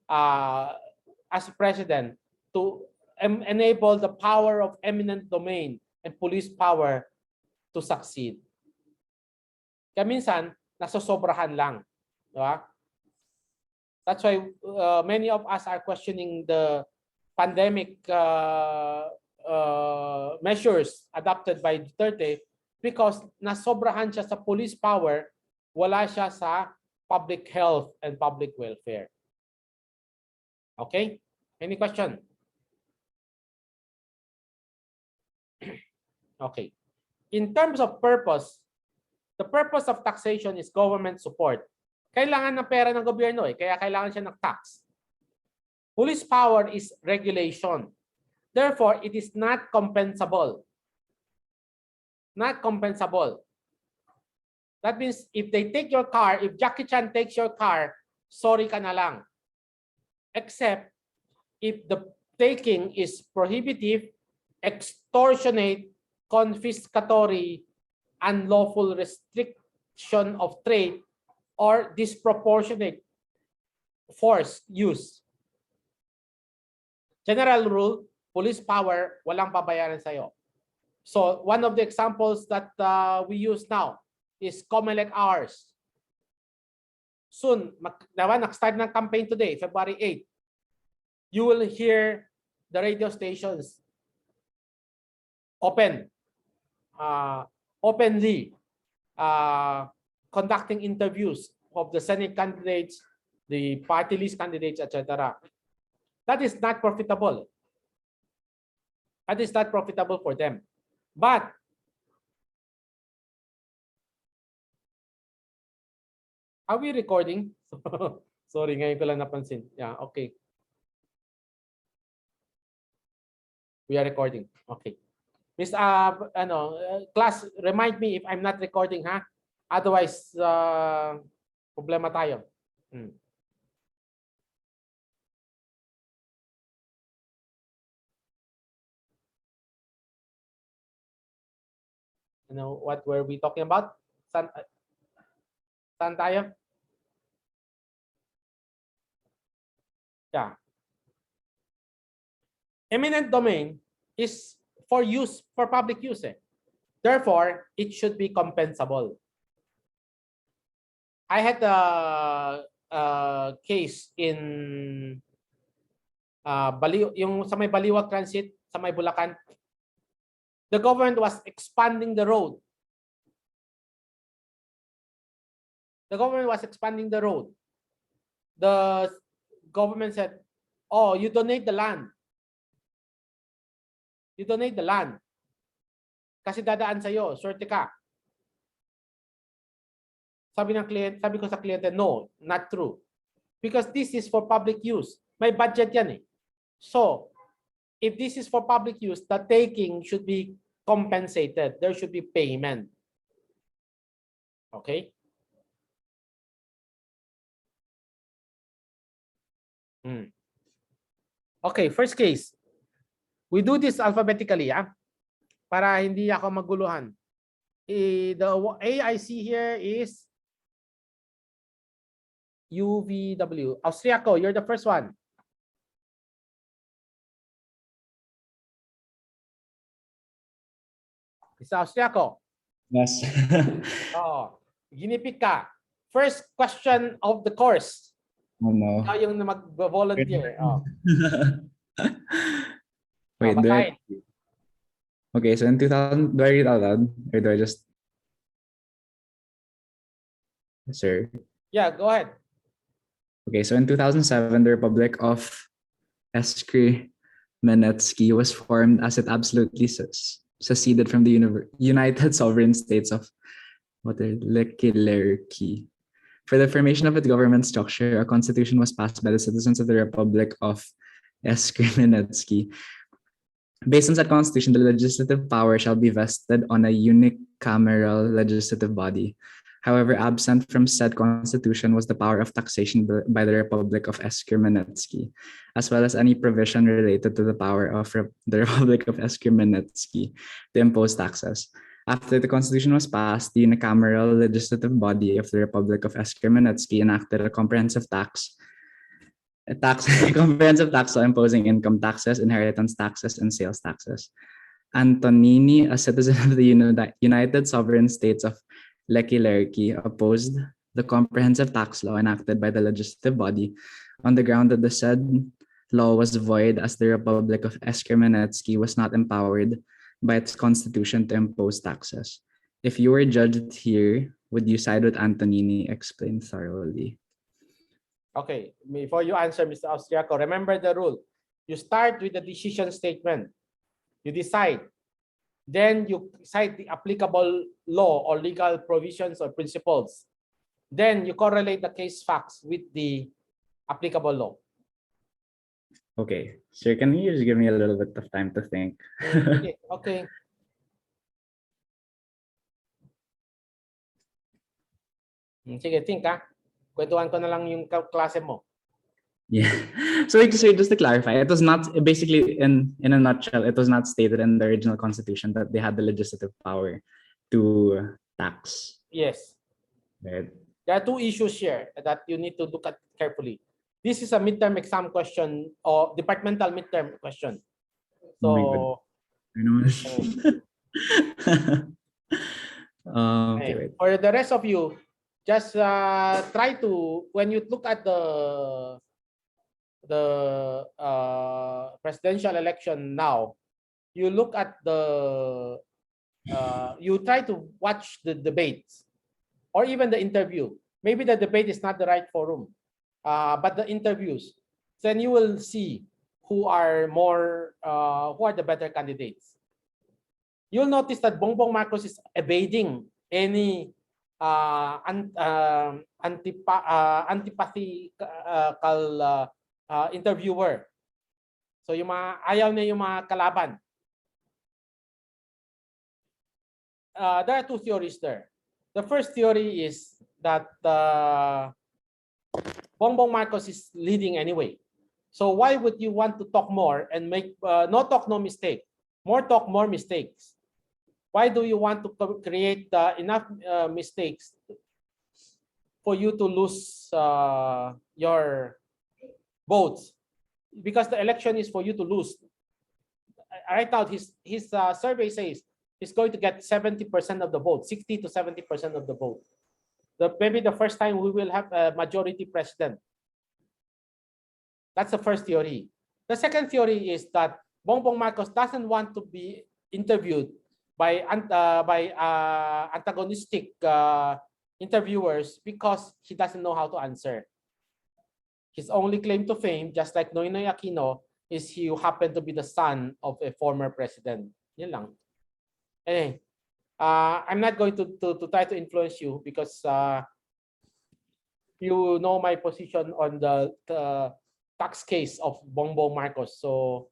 as president to enable the power of eminent domain and police power to succeed. Kaya minsan, nasosobrahan lang. Diba? That's why many of us are questioning the pandemic measures adopted by Duterte because nasobrahan siya sa police power, wala siya sa public health and public welfare. Okay? Any question? Okay. In terms of purpose, the purpose of taxation is government support. Kailangan ng pera ng gobyerno kaya kailangan siya ng tax. Police power is regulation. Therefore, it is not compensable. Not compensable. That means if they take your car, if Jackie Chan takes your car, sorry ka na lang. Except if the taking is prohibitive, extortionate, confiscatory, unlawful restriction of trade, or disproportionate force use. General rule, police power, walang babayaran sa'yo. So one of the examples that we use now is COMELEC hours. Soon, nag-start ng campaign today, February 8. You will hear the radio stations openly conducting interviews of the Senate candidates, the party list candidates, etc. That is not profitable. That is not profitable for them. But are we recording? Sorry, ngayon ko lang napansin. Yeah, okay. We are recording. Okay. Miss, class, remind me if I'm not recording, ha? Otherwise, problema tayo. You know, what were we talking about? Saan tayo? Yeah. Eminent domain is for use, for public use. Therefore, it should be compensable. I had a case in yung sa may Baliwag Transit, sa may Bulacan. The government was expanding the road. The government was expanding the road. The government said, oh, you donate the land. You donate the land. Kasi dadaan sa'yo, swerte ka. Sabi ko sa kliyente, no, not true. Because this is for public use. May budget yan eh. So, if this is for public use, the taking should be compensated. There should be payment. Okay? Okay, first case. We do this alphabetically, para hindi ako maguluhan. The A I see here is UVW. Austriaco, you're the first one. Isa Austriaco. Yes. Oo. Ginipik ka. First question of the course. Oh no. Ikaw yung mag-volunteer. Oh. Wait, okay, so in 2000, do I read out loud? Or do I just... Sir? Yeah, go ahead. Okay, so in 2007, the Republic of Esk-Menetsky was formed as it absolutely seceded from the United Sovereign States of Lekilerki. For the formation of its government structure, a constitution was passed by the citizens of the Republic of Esk-Menetsky. Based on said constitution, the legislative power shall be vested on a unicameral legislative body. However, absent from said constitution was the power of taxation by the Republic of Esquirmenetsky, as well as any provision related to the power of the Republic of Esquirmenetsky to impose taxes. After the constitution was passed, the unicameral legislative body of the Republic of Esquirmenetsky enacted a comprehensive tax comprehensive tax law imposing income taxes, inheritance taxes, and sales taxes. Antonini, a citizen of the United Sovereign States of Lecky opposed the comprehensive tax law enacted by the legislative body on the ground that the said law was void, as the Republic of Esquirmenetsky was not empowered by its constitution to impose taxes. If you were judged here, would you side with Antonini? Explain thoroughly. Okay, before you answer, Mr. Austriaco, remember the rule. You start with the decision statement. You decide. Then you cite the applicable law or legal provisions or principles. Then you correlate the case facts with the applicable law. Okay, sir, can you just give me a little bit of time to think? Okay, okay. Sige, think ha. Kwentuhan ko na lang yung klase mo. Yeah. So just to clarify, it was not basically in a nutshell, it was not stated in the original constitution that they had the legislative power to tax. Yes. Right? There are two issues here that you need to look at carefully. This is a midterm exam question or departmental midterm question. Oh my So, I know. Okay, okay. wait. For the rest of you, just try to, when you look at the presidential election now, you look at the you try to watch the debates or even the interview. Maybe the debate is not the right forum, but the interviews, then you will see who are the better candidates. You'll notice that Bongbong Marcos is evading any antipathical interviewer. So yung mga ayaw na yung mga kalaban. There are two theories there. The first theory is that Bongbong Marcos is leading anyway. So why would you want to talk more and make no talk, no mistake? More talk, more mistakes. Why do you want to create enough mistakes for you to lose your votes? Because the election is for you to lose. Right now, his survey says he's going to get 70% of the vote, 60 to 70% of the vote. Maybe the first time we will have a majority president. That's the first theory. The second theory is that Bongbong Marcos doesn't want to be interviewed by antagonistic interviewers because he doesn't know how to answer. His only claim to fame, just like Noynoy Aquino, is he happened to be the son of a former president. Yan lang. Anyway, I'm not going to try to influence you because you know my position on the tax case of Bongbong Marcos. So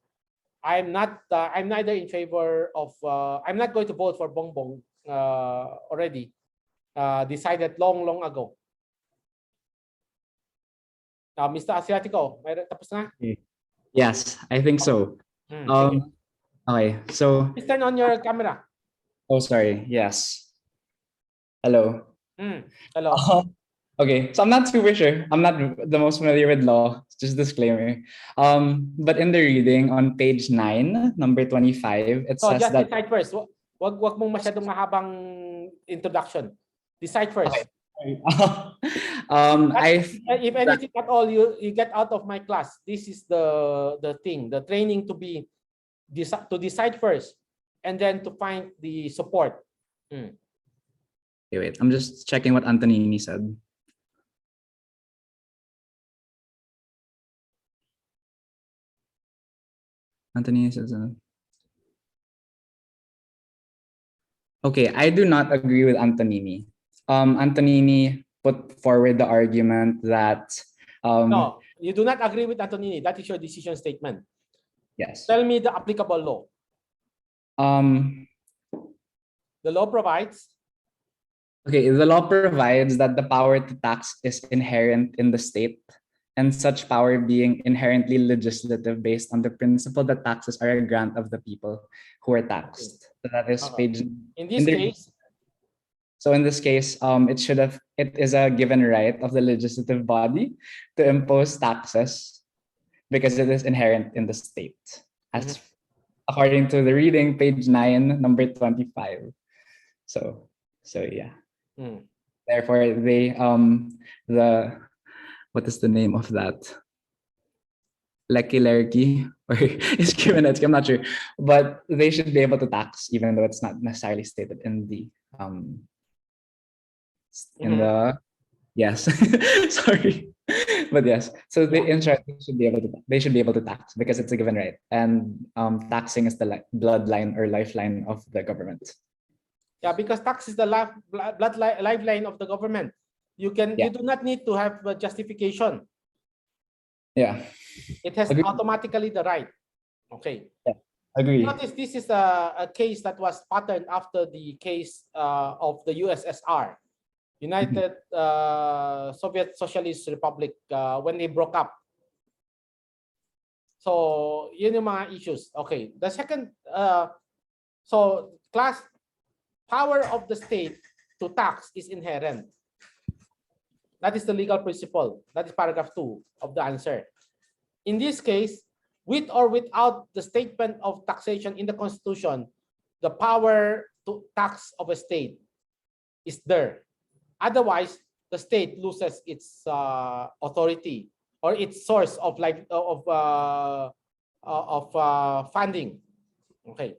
I'm neither in favor of, I'm not going to vote for Bongbong already, decided long ago. Mr. Asiatico, tapos na? Yes, I think so. Sige. Okay, so Please turn on your camera. oh sorry, yes. Hello. Hello. Okay, so I'm not super sure. I'm not the most familiar with law, just disclaimer. But in the reading on page 9, number 25, it So says just that decide first. Wag mong masyadong mahabang introduction. Decide first. If anything at all you get out of my class, this is the thing, the training to decide first and then to find the support. Okay, wait, I'm just checking what Antonini said. Antonini says, okay, I do not agree with Antonini. Antonini put forward the argument that No, you do not agree with Antonini. That is your decision statement. yes. Tell me the applicable law. Um, The law provides. okay, the law provides that the power to tax is inherent in the state, and such power being inherently legislative based on the principle that taxes are a grant of the people who are taxed. So that is Uh-huh. page In this the- case, So in this case, it is a given right of the legislative body to impose taxes because it is inherent in the state, as according to the reading, page 9, number 25. So yeah. mm, Therefore, the what is the name of that? Lekilerki or discriminatory, I'm not sure, but they should be able to tax even though it's not necessarily stated in the in the yes. Sorry. But yes, so the insurance should be able to tax because it's a given right, and taxing is the bloodline or lifeline of the government. yeah, because tax is the lifeline of the government. You do not need to have a justification. Yeah, It has Agree. automatically the right. Okay. agree. Notice this is a case that was patterned after the case of the USSR, United Soviet Socialist Republic, when they broke up. So yun yung mga issues. Okay. The second, so power of the state to tax is inherent. That is the legal principle. That is paragraph 2 of the answer. In this case, with or without the statement of taxation in the Constitution, the power to tax of a state is there. Otherwise, the state loses its authority or its source of funding. Okay.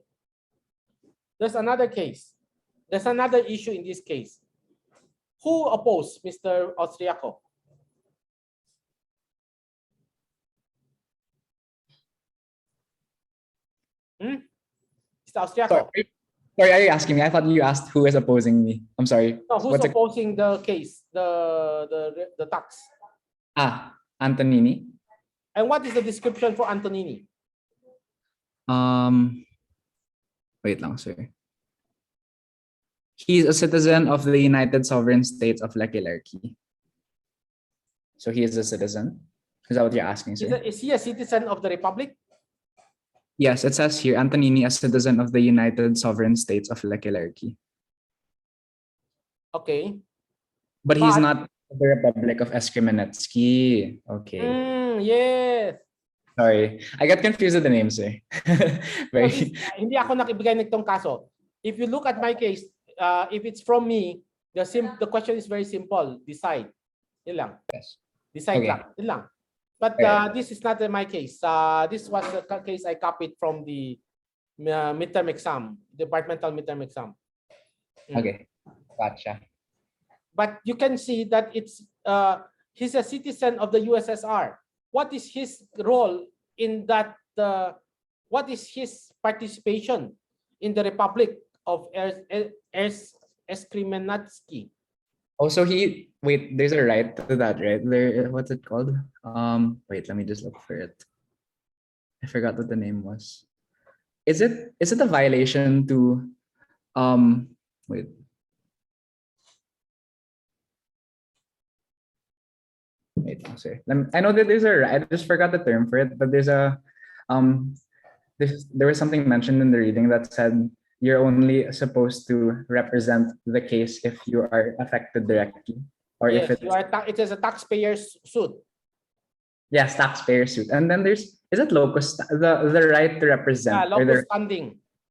There's another case. There's another issue in this case. Who opposed Mr. Austriaco? Mr. Austriaco. Sorry, are you asking me? I thought you asked who is opposing me. I'm sorry. No, who's opposing the case, the tax? Antonini. And what is the description for Antonini? Wait lang, sir. He's a citizen of the United Sovereign States of Lekilerki. So he is a citizen. Is that what you're asking, sir? Is he a citizen of the Republic? Yes, it says here, Antonini, a citizen of the United Sovereign States of Lekilerki. Okay. But he's not the Republic of Escrimenetsky. Okay. Yes. Sorry. I got confused with the names, eh. Hindi ako nakibigay nitong kaso. If you look at my case, if it's from me, the question is very simple. Decide. Yun lang. Yes. Decide Okay. lang. Yun lang. But this is not my case. This was the case I copied from the midterm exam, departmental midterm exam. Okay. Gotcha. But you can see that he's a citizen of the USSR. What is his role in that? What is his participation in the Republic of Escrimenatsky? Also, wait, there's a right to that, right? There, what's it called? Wait, let me just look for it. I forgot what the name was. Is it a violation to wait. Wait, sorry. I know that there's I just forgot the term for it, but there's a there was something mentioned in the reading that said you're only supposed to represent the case if you are affected directly, or Yes, if it is a taxpayer's suit. yes, taxpayer suit. And then is it locus the right to represent or Locus the standing.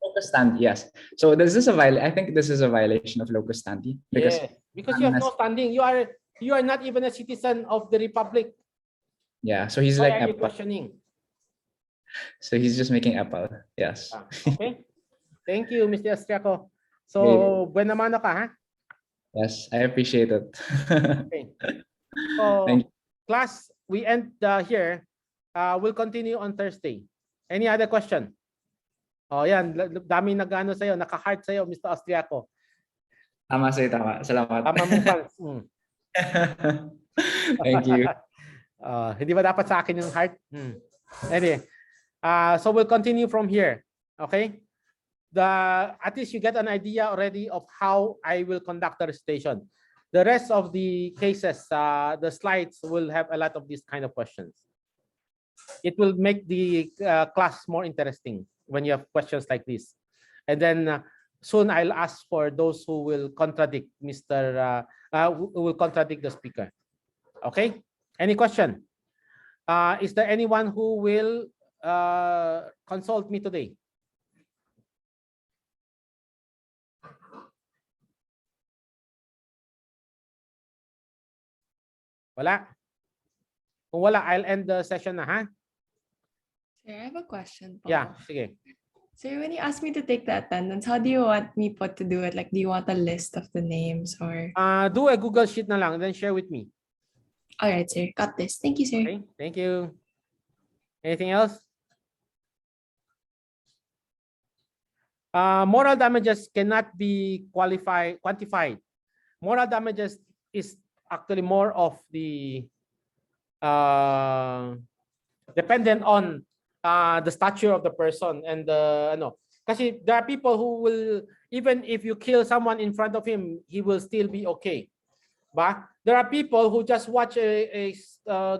locus standi? Yes. So I think this is a violation of locus standi because Because you have no standing. You are not even a citizen of the Republic. yeah. So he's Why like are you Apple. questioning? So he's just making Apple. Yes. Okay. Thank you, Mr. Austriaco. So, buena mano ka, ha? Yes, I appreciate it. Okay. So, Thank you. class, we end here. We'll continue on Thursday. Any other question? Oh, yan. Dami nag-ano sa'yo, naka-heart sa'yo, Mr. Austriaco. Tama sa'yo, tama. Salamat. Tama mo fans. Thank you. Hindi ba dapat sa akin yung heart? Anyway, so we'll continue from here. Okay? at least you get an idea already of how I will conduct the recitation. The rest of the cases, the slides will have a lot of these kind of questions. It will make the class more interesting when you have questions like this. And then soon I'll ask for those who will contradict who will contradict the speaker. Okay? Any question? Is there anyone who will consult me today? Wala? Kung wala, I'll end the session na, ha? Sir, I have a question. Po. Yeah, sige. Sir, when you asked me to take the attendance, how do you want me to do it? Like, do you want a list of the names or? Do a Google Sheet na lang, then share with me. All right, sir. Got this. Thank you, sir. Okay, thank you. Anything else? Moral damages cannot be quantified. Moral damages is actually more of the dependent on the stature of the person and the kasi there are people who will, even if you kill someone in front of him, he will still be okay. But there are people who just watch a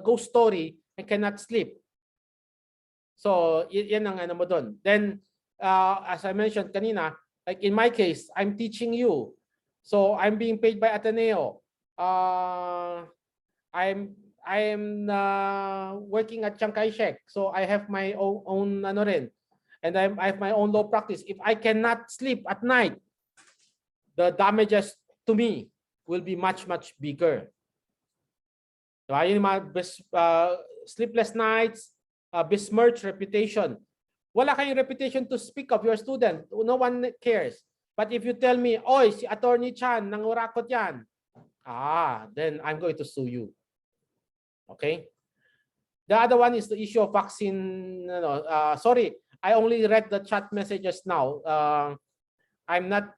ghost story and cannot sleep. So yan ang ano mo doon. Then as I mentioned kanina, like in my case, I'm teaching you. So I'm being paid by Ateneo. I'm working at Chiang Kai-shek, so I have my own ano rin, and I have my own law practice. If I cannot sleep at night, the damages to me will be much bigger. So ayun mga sleepless nights, besmirched reputation. Wala kayong reputation to speak of your student. No one cares. But if you tell me, oy, si Attorney Chan, nangurakot yan, then I'm going to sue you. Okay? The other one is the issue of vaccine. Sorry, I only read the chat messages now. I'm not,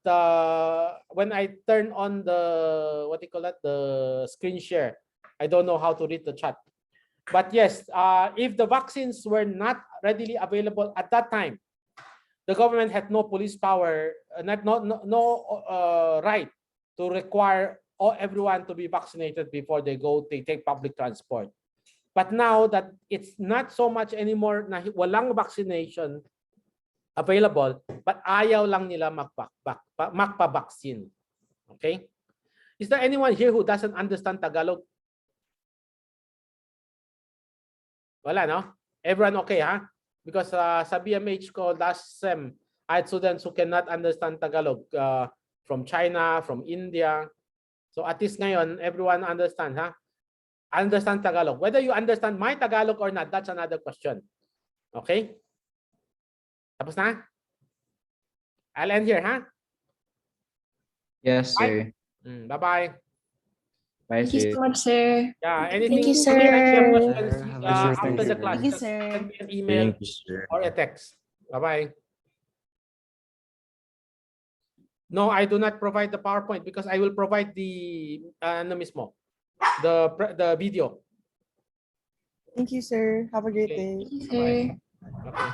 when I turn on the, what do you call that, the screen share, I don't know how to read the chat. But yes, if the vaccines were not readily available at that time, the government had no police power, no right to require everyone to be vaccinated before they take public transport. But now that it's not so much anymore na walang vaccination available, but ayaw lang nila magpa-vaccine. Okay? Is there anyone here who doesn't understand Tagalog? Wala, no? Everyone okay, ha? Because sa BMH ko last sem, I had students who cannot understand Tagalog from China, from India. So at least ngayon, everyone understands, ha? Understand Tagalog. Whether you understand my Tagalog or not, that's another question. Okay? Tapos na? I'll end here, ha? Yes, sir. Bye-bye. Bye, Thank you sir. so much, sir. Yeah, anything you, to me, any sir. questions Have a after nice day. the Thank you. class, Thank you, just sir. send me an email or a text. Bye-bye. No, I do not provide the PowerPoint because I will provide the the video. Thank you, sir. Have a great Okay. day. Thank you, Bye-bye. sir. Okay.